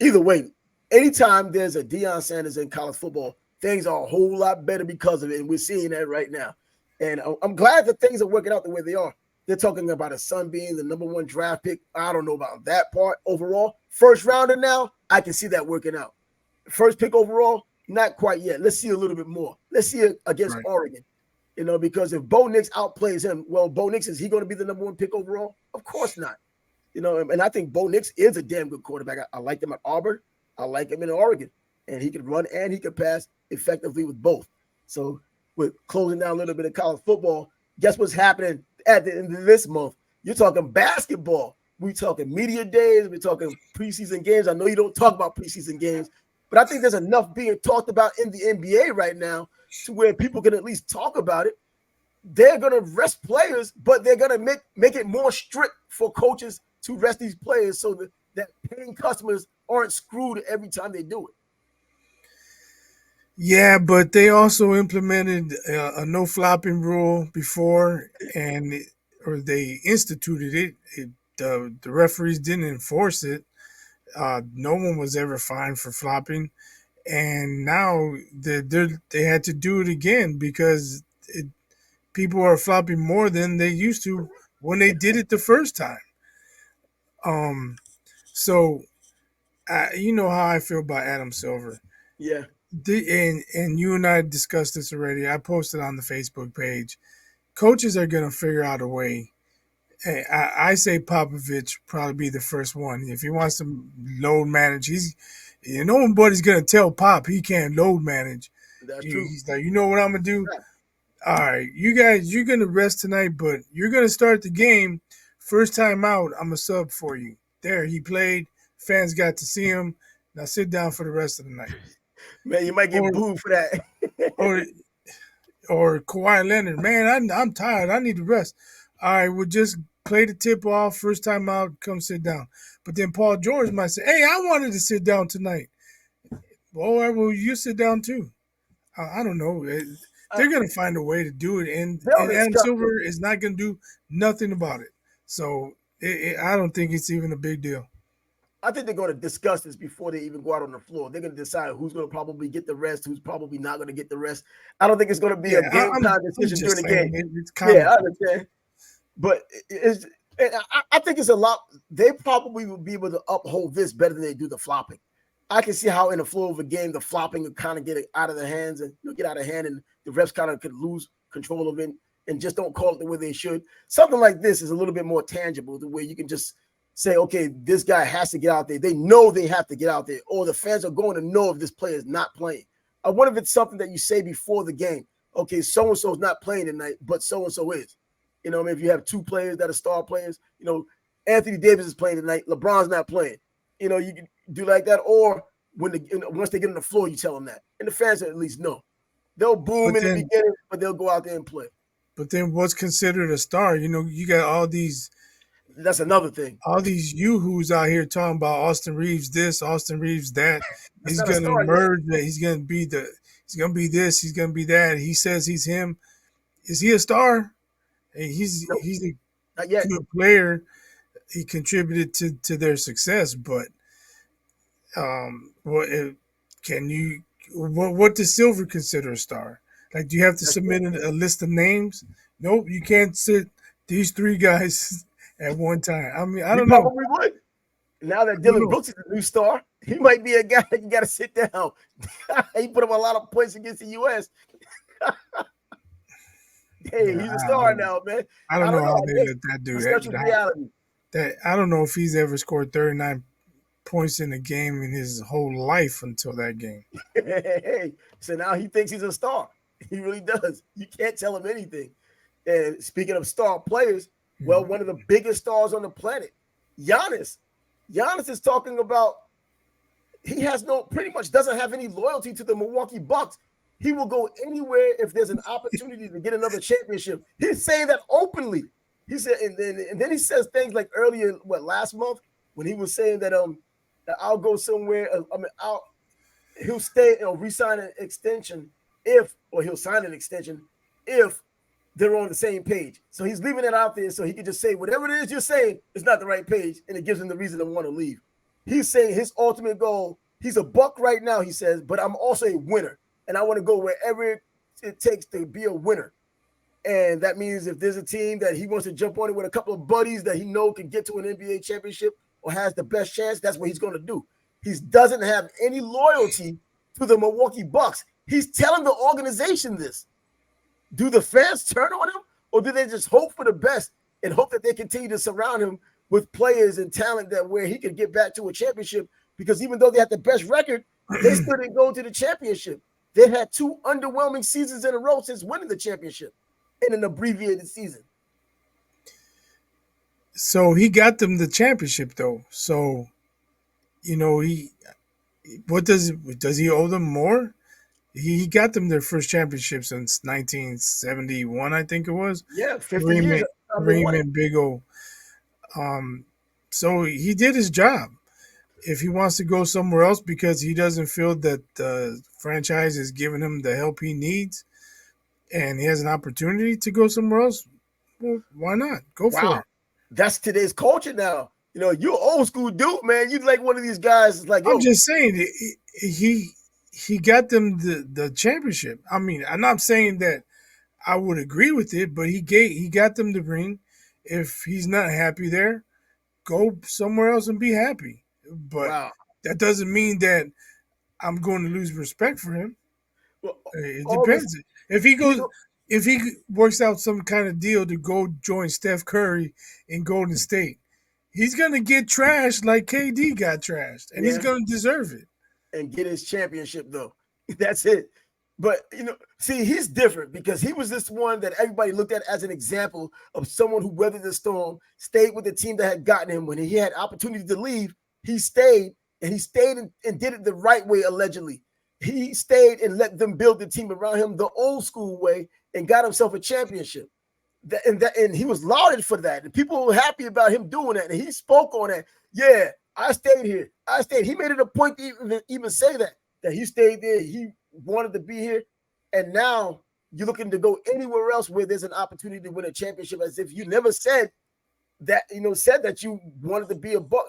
A: either way, anytime there's a Deion Sanders in college football, things are a whole lot better because of it, and we're seeing that right now. And I'm glad that things are working out the way they are. They're talking about his son being the number 1 draft pick. I don't know about that part overall. First rounder now, I can see that working out. First pick overall, not quite yet. Let's see a little bit more. Let's see it against Oregon, because if Bo Nix outplays him, well, Bo Nix, is he going to be the number 1 pick overall? Of course not. And I think Bo Nix is a damn good quarterback. I like him at Auburn. I like him in Oregon. And he can run and he can pass effectively with both. So with closing down a little bit of college football, guess what's happening at the end of this month? You're talking basketball. We're talking media days. We're talking preseason games. I know you don't talk about preseason games, but I think there's enough being talked about in the NBA right now to where people can at least talk about it. They're going to rest players, but they're going to make it more strict for coaches to rest these players so that paying customers aren't screwed every time they do it.
B: Yeah, but they also implemented a no flopping rule before, or they instituted it. The referees didn't enforce it. No one was ever fined for flopping, and now they had to do it again because people are flopping more than they used to when they did it the first time. So you know how I feel about Adam Silver.
A: Yeah.
B: And you and I discussed this already. I posted on the Facebook page. Coaches are going to figure out a way. I say Popovich probably be the first one. If he wants to load manage, nobody's going to tell Pop he can't load manage.
A: That's true.
B: He's like, you know what I'm going to do? Yeah. All right, you guys, you're going to rest tonight, but you're going to start the game. First time out, I'm a sub for you. There, he played. Fans got to see him. Now sit down for the rest of the night.
A: Man, you might get booed for that.
B: or Kawhi Leonard, man, I'm tired. I need to rest. All right, we'll just play the tip off. First time out, come sit down. But then Paul George might say, hey, I wanted to sit down tonight. All right, well, you sit down too. I don't know. They're going to find a way to do it. And Adam Silver is not going to do nothing about it. So I don't think it's even a big deal.
A: I think they're going to discuss this before they even go out on the floor. They're going to decide who's going to probably get the rest, who's probably not going to get the rest. I don't think it's going to be a game time decision during the game. I understand. But I think it's a lot. They probably will be able to uphold this better than they do the flopping. I can see how in the flow of a game, the flopping would kind of get out of the hands and get out of hand, and the refs kind of could lose control of it and just don't call it the way they should. Something like this is a little bit more tangible, the way you can just say, okay, this guy has to get out there. They know they have to get out there, or the fans are going to know if this player is not playing. I wonder if it's something that you say before the game. Okay, so and so is not playing tonight, but so and so is. You know, I mean, if you have two players that are star players, you know, Anthony Davis is playing tonight, LeBron's not playing. You know, you can do like that, or once they get on the floor, you tell them that, and the fans at least know. They'll boom in the beginning, but they'll go out there and play.
B: But then, what's considered a star? You know, you got all these.
A: That's another thing.
B: All these yoo-hoos out here talking about Austin Reeves this, Austin Reeves that. He's going to emerge. He's going to be He's going to be this. He's going to be that. He says he's him. Is he a star? He's a good player. He contributed to their success, but what does Silver consider a star? Like, do you have to submit a list of names? Nope, you can't sit these three guys at one time. I mean, I don't know.
A: Probably would. Now that Dylan Brooks is a new star, he might be a guy you got to sit down. He put up a lot of points against the U.S. Hey, he's a star now, man.
B: I don't know how they let that do
A: that.
B: I don't know if he's ever scored 39 points in a game in his whole life until that game.
A: Hey, so now he thinks he's a star. He really does. You can't tell him anything. And speaking of star players, well, one of the biggest stars on the planet, Giannis. Giannis is talking about he pretty much doesn't have any loyalty to the Milwaukee Bucks. He will go anywhere if there's an opportunity to get another championship. He's saying that openly. He said, and then he says things like earlier, last month, when he was saying that I'll go somewhere. He'll stay or resign an extension he'll sign an extension if they're on the same page. So he's leaving it out there so he can just say whatever it is you're saying is not the right page, and it gives him the reason to want to leave. He's saying his ultimate goal. He's a Buck right now, he says, but I'm also a winner, and I want to go wherever it takes to be a winner. And that means if there's a team that he wants to jump on it with a couple of buddies that he knows can get to an NBA championship or has the best chance, that's what he's going to do. He doesn't have any loyalty to the Milwaukee Bucks. He's telling the organization this. Do the fans turn on him, or do they just hope for the best and hope that they continue to surround him with players and talent that where he can get back to a championship? Because even though they had the best record, they still didn't go to the championship. They've had two underwhelming seasons in a row since winning the championship in an abbreviated season.
B: So he got them the championship, though. So, you know, does he owe them more? He got them their first championship since 1971, I think it was.
A: Yeah, 50 years.
B: Raymond Big O. So he did his job. If he wants to go somewhere else because he doesn't feel that the franchise is giving him the help he needs, and he has an opportunity to go somewhere else, well, why not? Go for it.
A: That's today's culture now. You know, you're old school dude, man. You like one of these guys. Like,
B: I'm just saying, he got them the championship. I mean, I'm not saying that I would agree with it, but he got them the ring. If he's not happy there, go somewhere else and be happy. But that doesn't mean that I'm going to lose respect for him. Well, it depends. If he works out some kind of deal to go join Steph Curry in Golden State, he's going to get trashed like KD got trashed, and he's going to deserve it.
A: And get his championship, though. That's it. But, you know, see, he's different because he was this one that everybody looked at as an example of someone who weathered the storm, stayed with the team that had gotten him. When he had opportunity to leave, he stayed, and and did it the right way, allegedly. He stayed and let them build the team around him the old school way and got himself a championship. And he was lauded for that. And people were happy about him doing that. And he spoke on that. Yeah, I stayed here. I stayed. He made it a point to even say that he stayed there. He wanted to be here. And now you're looking to go anywhere else where there's an opportunity to win a championship, as if you never said that, said that you wanted to be a Buck.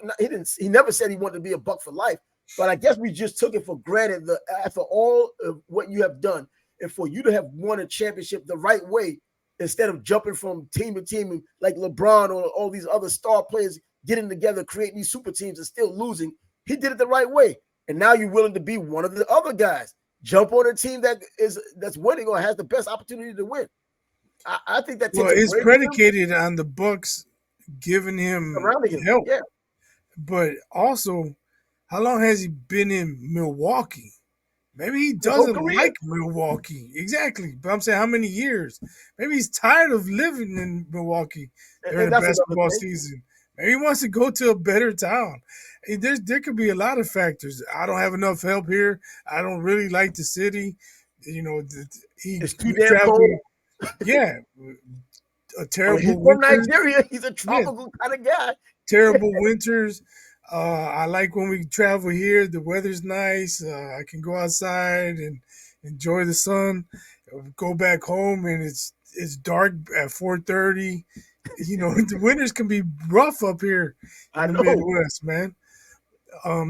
A: He never said he wanted to be a Buck for life. But I guess we just took it for granted that after all of what you have done, and for you to have won a championship the right way, instead of jumping from team to team like LeBron or all these other star players getting together, creating these super teams and still losing, he did it the right way. And now you're willing to be one of the other guys. Jump on a team that's winning or has the best opportunity to win. I think that
B: it's predicated on the Bucks giving him help.
A: Yeah.
B: but also, how long has he been in Milwaukee? Maybe he
A: His whole
B: doesn't
A: career.
B: like Milwaukee. Exactly. But I'm saying how many years? Maybe he's tired of living in Milwaukee during
A: And
B: the
A: that's another
B: basketball
A: thing.
B: season. Maybe he wants to go to a better town. There could be a lot of factors. I don't have enough help here. I don't really like the city. You know,
A: It's too
B: we
A: damn
B: travel.
A: cold.
B: Yeah, a
A: I mean, he's
B: terrible
A: from
B: winters.
A: Nigeria. He's a
B: Yeah,
A: tropical kind of guy.
B: terrible winters. I like when we travel here. The weather's nice. I can go outside and enjoy the sun. Go back home and it's dark at 4:30. You know, the winters can be rough up here in
A: I
B: the
A: know.
B: Midwest, man.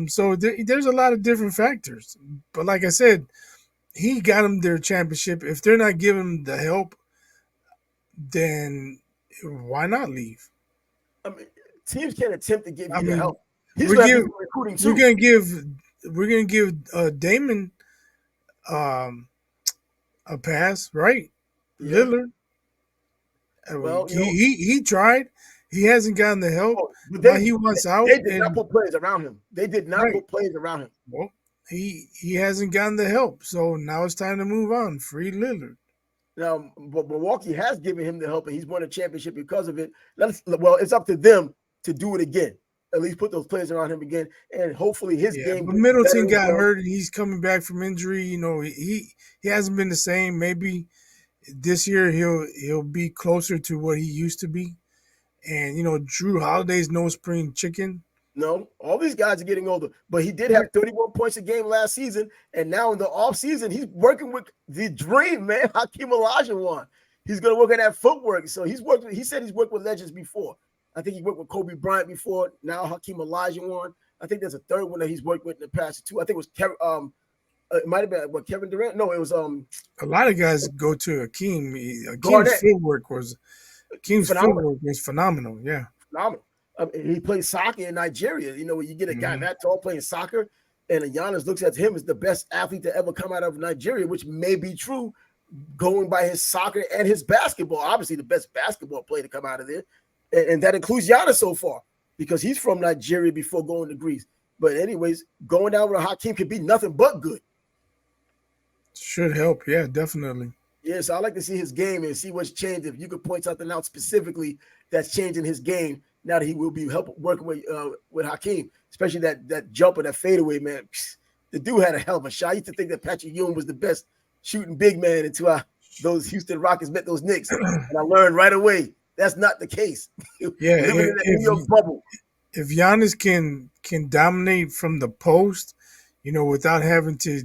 B: So there's a lot of different factors. But like I said, he got them their championship. If they're not giving him the help, then why not leave?
A: I mean, teams can attempt to give
B: I
A: you the
B: mean,
A: help. He's
B: we
A: gonna have to
B: give
A: do the recruiting
B: we're
A: too.
B: gonna give we're gonna give Damon um, a pass, right?
A: Yeah.
B: Lillard,
A: Well,
B: he tried. He hasn't gotten the help.
A: but
B: Now he wants out,
A: they did not
B: and
A: put players around him. They did not
B: right.
A: put players around him.
B: Well, he hasn't gotten the help, so now it's time to move on. Free Lillard.
A: Now, but Milwaukee has given him the help, and he's won a championship because of it. Well, it's up to them to do it again. At least put those players around him again, and hopefully his
B: Yeah,
A: game
B: but
A: gets
B: Middleton
A: better as
B: got
A: well.
B: hurt, and he's coming back from injury. You know, he hasn't been the same. Maybe this year he'll be closer to what he used to be. And you know, Drew Holiday's no spring chicken.
A: No, all these guys are getting older, but he did
B: Right.
A: have 31 points a game last season, and now in the offseason, he's working with the dream, man, Hakeem Olajuwon. He's going to work on that footwork. So he said he's worked with legends before. I think he worked with Kobe Bryant before, now Hakeem Olajuwon. I think there's a third one that he's worked with in the past too. I think it was it might have been Kevin Durant. No, it was
B: A lot of guys go to Akeem. Akeem's
A: Garnett.
B: footwork was Akeem's
A: Phenomenal.
B: footwork was phenomenal. Yeah.
A: Phenomenal. He plays soccer in Nigeria. You know, when you get a guy
B: Hmm.
A: that tall playing soccer, and Giannis looks at him as the best athlete to ever come out of Nigeria, which may be true, going by his soccer and his basketball. Obviously, the best basketball player to come out of there, and that includes Giannis so far because he's from Nigeria before going to Greece. But anyways, going down with a Hakeem could be nothing but good.
B: Should help. Yeah, definitely.
A: Yeah, so I like to see his game and see what's changed. If you could point something out specifically that's changing his game now that he will be working with Hakeem, especially that jumper, that fadeaway, man. The dude had a hell of a shot. I used to think that Patrick Ewing was the best shooting big man until those Houston Rockets met those Knicks, and I learned right away that's not the case.
B: Yeah.
A: Living in the New York bubble.
B: If Giannis can dominate from the post, you know, without having to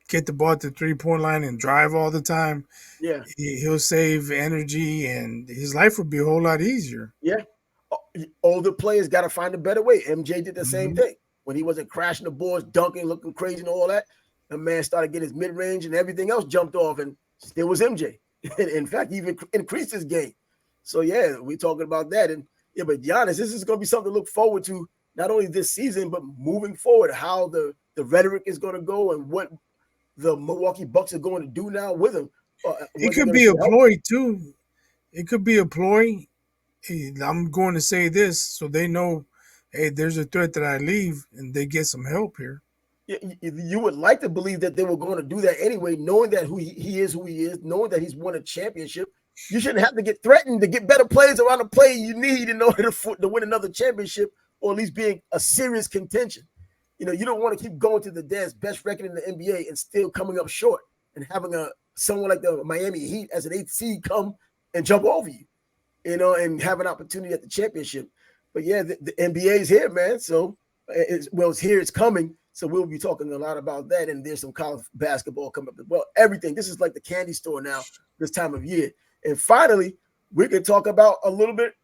B: get the ball at the 3-point line and drive all the time,
A: Yeah,
B: he'll save energy and his life will be a whole lot easier.
A: yeah. Older players got to find a better way. MJ did the same
B: Hmm.
A: thing when he wasn't crashing the boards, dunking, looking crazy, and all that. The man started getting his mid range and everything else jumped off, and still was MJ. In fact, he even increased his game. So yeah, we're talking about that. And yeah, but Giannis, this is going to be something to look forward to not only this season but moving forward. How the rhetoric is going to go and what the Milwaukee Bucks are going to do now with him.
B: It
A: What they're
B: could
A: going to
B: be a
A: show.
B: ploy too. It could be a ploy. Hey, I'm going to say this so they know, hey, there's a threat that I leave and they get some help here.
A: You would like to believe that they were going to do that anyway, knowing that he is, knowing that he's won a championship. You shouldn't have to get threatened to get better players around the play you need in order to win another championship or at least being a serious contention. You know, you don't want to keep going to the best record in the NBA and still coming up short and having someone like the Miami Heat as an 8th seed come and jump over you, and have an opportunity at the championship. But yeah, the NBA is here, man. So it's here, it's coming. So we'll be talking a lot about that. And there's some college basketball coming up as well. Everything. This is like the candy store now, this time of year. And finally, we can talk about a little bit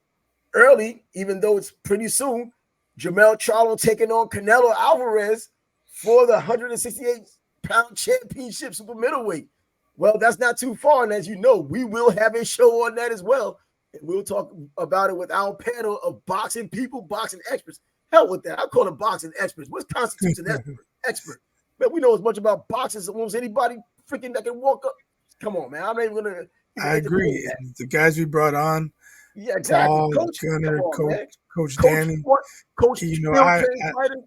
A: early, even though it's pretty soon. Jamel Charlo taking on Canelo Alvarez for the 168-pound championship super middleweight. Well, that's not too far. And as you know, we will have a show on that as well. And we'll talk about it with our panel of boxing people, boxing experts. Hell with that. I call them boxing experts. What constitutes an expert? Man, we know as much about boxing as almost anybody freaking that can walk up. Come on, man. I'm not even going to
B: I
A: entertain
B: agree.
A: that.
B: The guys we brought on,
A: Yeah, exactly.
B: Paul,
A: Coach, come
B: Gunner,
A: on, man.
B: Coach
A: Coach,
B: Danny.
A: what? Coach
B: You know,
A: still trains fighters.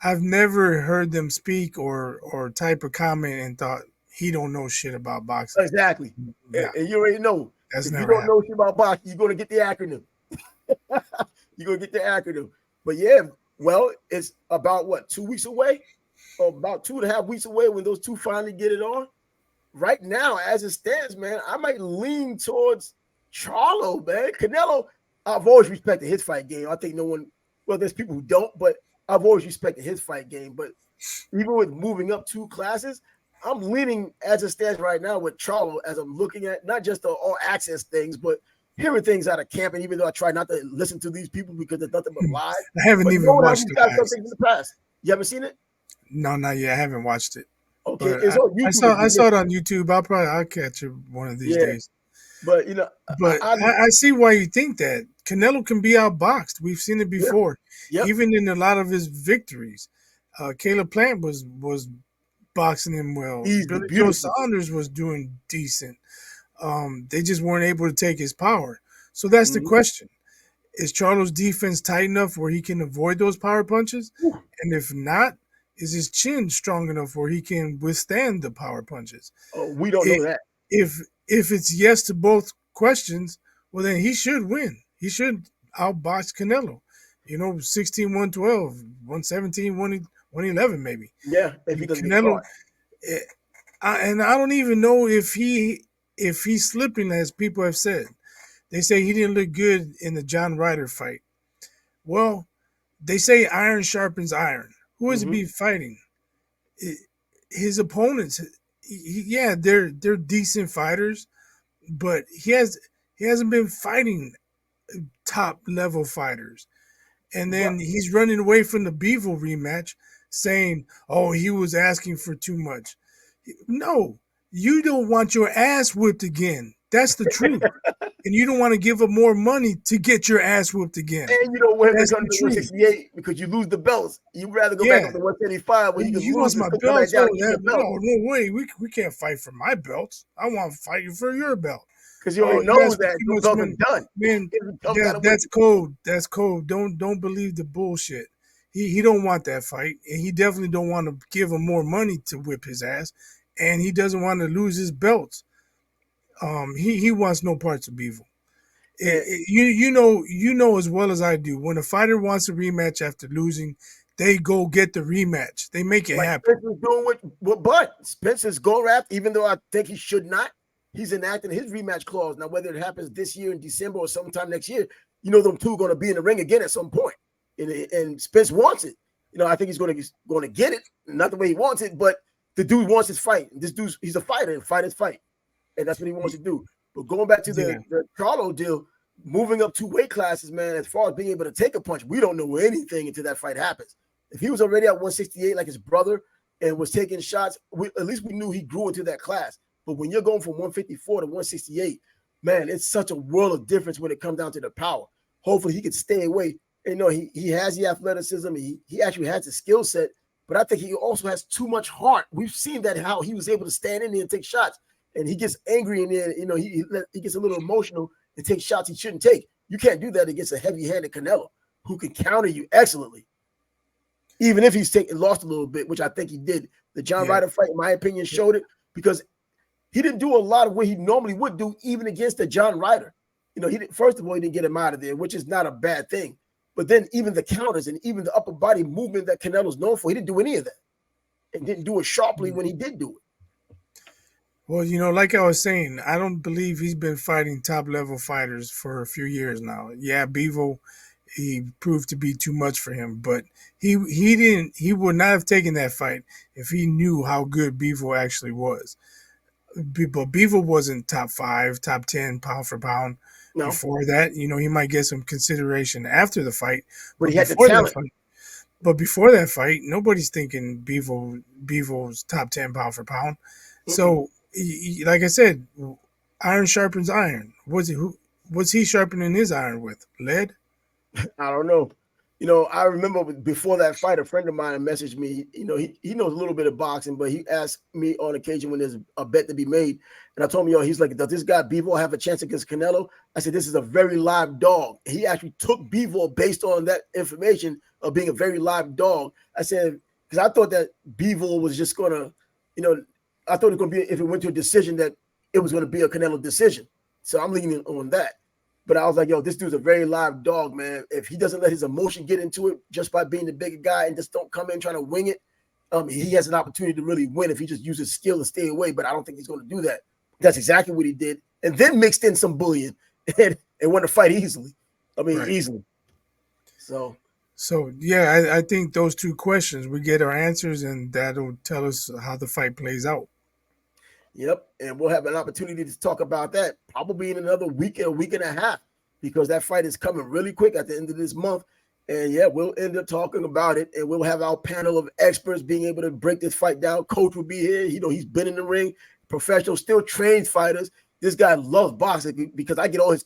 B: I've never heard them speak or type a comment and thought he don't know shit about boxing.
A: Exactly.
B: Yeah,
A: And you already know
B: that's
A: if you
B: never
A: don't
B: happened.
A: know shit about boxing, you're gonna get the acronym. You're gonna get the acronym. But yeah, well, it's about what 2 weeks away, or about 2.5 weeks away when those two finally get it on. Right now, as it stands, man, I might lean towards Charlo, man. Canelo, I've always respected his fight game. I think no one, well, there's people who don't, but I've always respected his fight game. But even with moving up 2 classes, I'm leaning as it stands right now with Charlo as I'm looking at not just the all access things, but hearing things out of camp. And even though I try not to listen to these people because there's nothing but lies,
B: I haven't
A: but
B: even
A: knowing how
B: watched
A: these
B: the
A: guys done things in
B: Access.
A: the past. You haven't seen it?
B: No, not yet. I haven't watched it,
A: Okay,
B: but
A: it's on YouTube if
B: I
A: you
B: saw
A: miss
B: it
A: it.
B: on YouTube. I'll catch it one of these
A: Yeah,
B: days.
A: but
B: But I see why you think that. Canelo can be outboxed. We've seen it
A: yeah,
B: before,
A: yep.
B: even in a lot of his victories. Caleb Plant was boxing him well.
A: Easily,
B: Billy Joe
A: beautifully.
B: Saunders was doing decent. They just weren't able to take his power. So that's the
A: Mhm.
B: question. Is Charlo's defense tight enough where he can avoid those power punches?
A: Whew.
B: And if not, is his chin strong enough where he can withstand the power punches?
A: Oh, we don't
B: It,
A: know that.
B: if it's yes to both questions, well then he should win. He should outbox Canelo. 16 112, 117, 111 maybe.
A: Yeah, if he
B: And
A: doesn't get
B: Canelo
A: caught.
B: eh, and I don't even know if he's slipping as people have said. They say he didn't look good in the John Ryder fight. Well, they say iron sharpens iron. Who is he
A: Hmm.
B: be fighting? His opponents, yeah, they're decent fighters, but he hasn't been fighting top level fighters. And
A: But
B: then he's running away from the Beevil rematch, saying, "Oh, he was asking for too much." No, you don't want your ass whipped again. That's the truth. And you don't want to give up more money to get your ass whipped again.
A: and you don't want him to
B: That's
A: come
B: the
A: to
B: truth.
A: 168 because you lose the belts. You'd rather go back
B: Yeah.
A: up to 175 where you can
B: He
A: lose
B: wants
A: and
B: my
A: still come back
B: belts.
A: down
B: Oh,
A: and keep
B: that
A: your belt.
B: no way. We can't fight for my belts. I want to fight you for your belt.
A: Because he
B: Oh,
A: already
B: you
A: knows
B: asked for
A: that
B: too
A: those
B: much
A: belts are
B: money,
A: done.
B: man.
A: He comes down and wins.
B: That's cold. That's cold. Don't believe the bullshit. He don't want that fight, and he definitely don't want to give him more money to whip his ass, and he doesn't want to lose his belts. He wants no parts of Beevil.
A: And,
B: You know as well as I do. When a fighter wants a rematch after losing, they go get the rematch. They make it
A: like
B: happen.
A: Spencer's doing with Bud. Spencer's going after, even though I think he should not, he's enacting his rematch clause. Now, whether it happens this year in December or sometime next year, them two are going to be in the ring again at some point. And Spence wants it. I think he's going to get it. Not the way he wants it, but the dude wants his fight. This dude's he's a fighter, and fight is fight. And that's what he wants to do. But going back to
B: Yeah.
A: the Charlo deal, moving up 2 weight classes, man, as far as being able to take a punch, we don't know anything until that fight happens. If he was already at 168 like his brother and was taking shots, at least we knew he grew into that class. But when you're going from 154 to 168, man, it's such a world of difference when it comes down to the power. Hopefully he can stay away. And, he has the athleticism. He actually has the skill set, but I think he also has too much heart. We've seen that, how he was able to stand in there and take shots. And he gets angry in there. He gets a little emotional and takes shots he shouldn't take. You can't do that against a heavy-handed Canelo who can counter you excellently, even if he's lost a little bit, which I think he did. The John
B: Yeah.
A: Ryder fight, in my opinion, showed it because he didn't do a lot of what he normally would do, even against the John Ryder. First of all, he didn't get him out of there, which is not a bad thing. But then even the counters and even the upper body movement that Canelo's known for, he didn't do any of that and didn't do it sharply when he did do it.
B: Well, like I was saying, I don't believe he's been fighting top level fighters for a few years now. Yeah, Bevo, he proved to be too much for him, but he would not have taken that fight if he knew how good Bevo actually was. But Bevo wasn't top 5, top 10 pound for pound.
A: No,
B: Before that, he might get some consideration after the fight.
A: but
B: But
A: he had the
B: before that
A: talent.
B: fight, before that fight, nobody's thinking Bevo's top 10 pound for pound.
A: Mm-mm.
B: So, like I said, iron sharpens iron. What's he sharpening his iron with? Lead?
A: I don't know. I remember before that fight, a friend of mine messaged me. He knows a little bit of boxing, but he asked me on occasion when there's a bet to be made. And I told him, he's like, does this guy Bivol have a chance against Canelo? I said, this is a very live dog. He actually took Bivol based on that information of being a very live dog. I said, because I thought that Bivol was just going to, I thought it was going to be, if it went to a decision, that it was going to be a Canelo decision. So I'm leaning on that. But I was like, this dude's a very live dog, man. If he doesn't let his emotion get into it just by being the bigger guy and just don't come in trying to wing it, he has an opportunity to really win if he just uses skill and stay away. But I don't think he's going to do that. That's exactly what he did. And then mixed in some bullying and won the fight easily. Right. Easily. So
B: yeah, I think those two questions, we get our answers, and that'll tell us how the fight plays out.
A: Yep, and we'll have an opportunity to talk about that probably in another week and a half, because that fight is coming really quick at the end of this month. And yeah, we'll end up talking about it, and we'll have our panel of experts being able to break this fight down. Coach will be here. He's been in the ring, professional, still trained fighters. This guy loves boxing because I get all his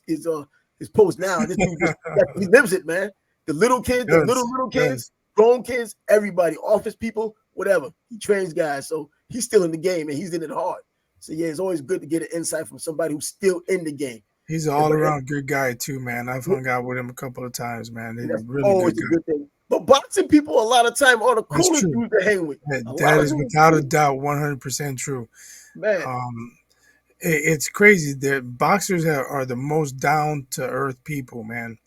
A: posts now. This dude he lives it, man. The little kids, the little kids, grown kids, everybody, office people, whatever. He trains guys, so he's still in the game and he's in it hard. So yeah, it's always good to get an insight from somebody who's still in the game.
B: He's an all-around good guy too, man. I've hung out with him a couple of times, man.
A: That's really always a good thing. But boxing people a lot of time are the coolest dudes to hang with.
B: That is without a doubt 100% true.
A: Man,
B: it's crazy. The boxers are the most down-to-earth people, man.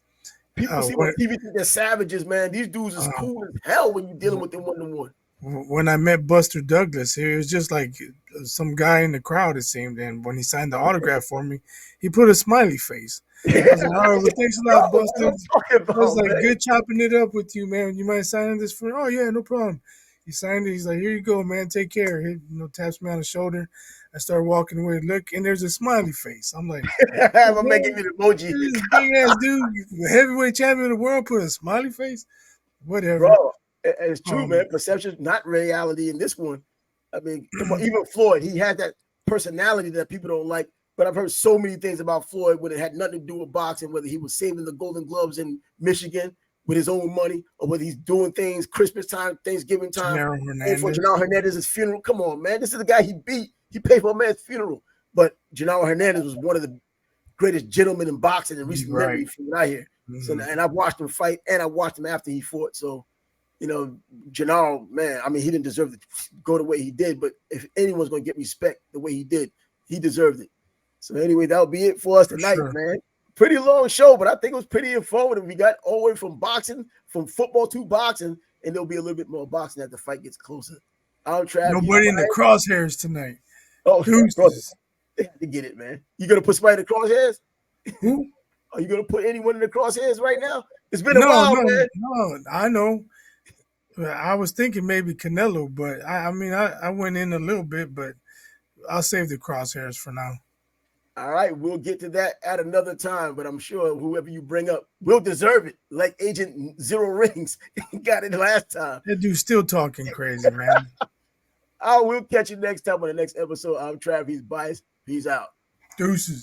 A: People see on TV they're savages, man. These dudes is cool as hell when you're dealing with them one-to-one.
B: When I met Buster Douglas, it was just like some guy in the crowd, it seemed. And when he signed the autograph for me, he put a smiley face. I was like, all right, well, thanks a lot, Buster. I was like, good chopping it up with you, man. You mind signing this for me? Oh, yeah, no problem. He signed it. He's like, here you go, man. Take care. He taps me on the shoulder. I start walking away. Look, and there's a smiley face. I'm like,
A: I'm making me the emoji.
B: This big ass dude, heavyweight champion of the world, put a smiley face? Whatever.
A: Bro, it's true, man. Perception, not reality in this one. I mean, come on, even Floyd, he had that personality that people don't like. But I've heard so many things about Floyd when it had nothing to do with boxing, whether he was saving the Golden Gloves in Michigan with his own money, or whether he's doing things Christmas time, Thanksgiving time, for Genaro Hernandez's funeral. Come on, man. This is the guy he beat. He paid for a man's funeral. But Genaro Hernandez was one of the greatest gentlemen in boxing in recent memory from what I hear. So, and I've watched him fight, and I watched him after he fought. So, Genaro, man, I mean, he didn't deserve to go the way he did. But if anyone's going to get respect the way he did, he deserved it. So anyway, that'll be it for us tonight, man. Pretty long show, but I think it was pretty informative. We got all the way from boxing, from football to boxing, and there'll be a little bit more boxing as the fight gets closer. I'm Trav.
B: Nobody in the crosshairs tonight.
A: Oh, they had to get it, man. You gonna put somebody in the crosshairs?
B: Who?
A: Are you gonna put anyone in the crosshairs right now? It's been a while, man.
B: No, I know. I was thinking maybe Canelo, but I went in a little bit, but I'll save the crosshairs for now.
A: All right, we'll get to that at another time, but I'm sure whoever you bring up will deserve it, like Agent Zero Rings got it last time.
B: That dude's still talking crazy, man.
A: I will catch you next time on the next episode. I'm Trav. He's biased. Peace out.
B: Deuces.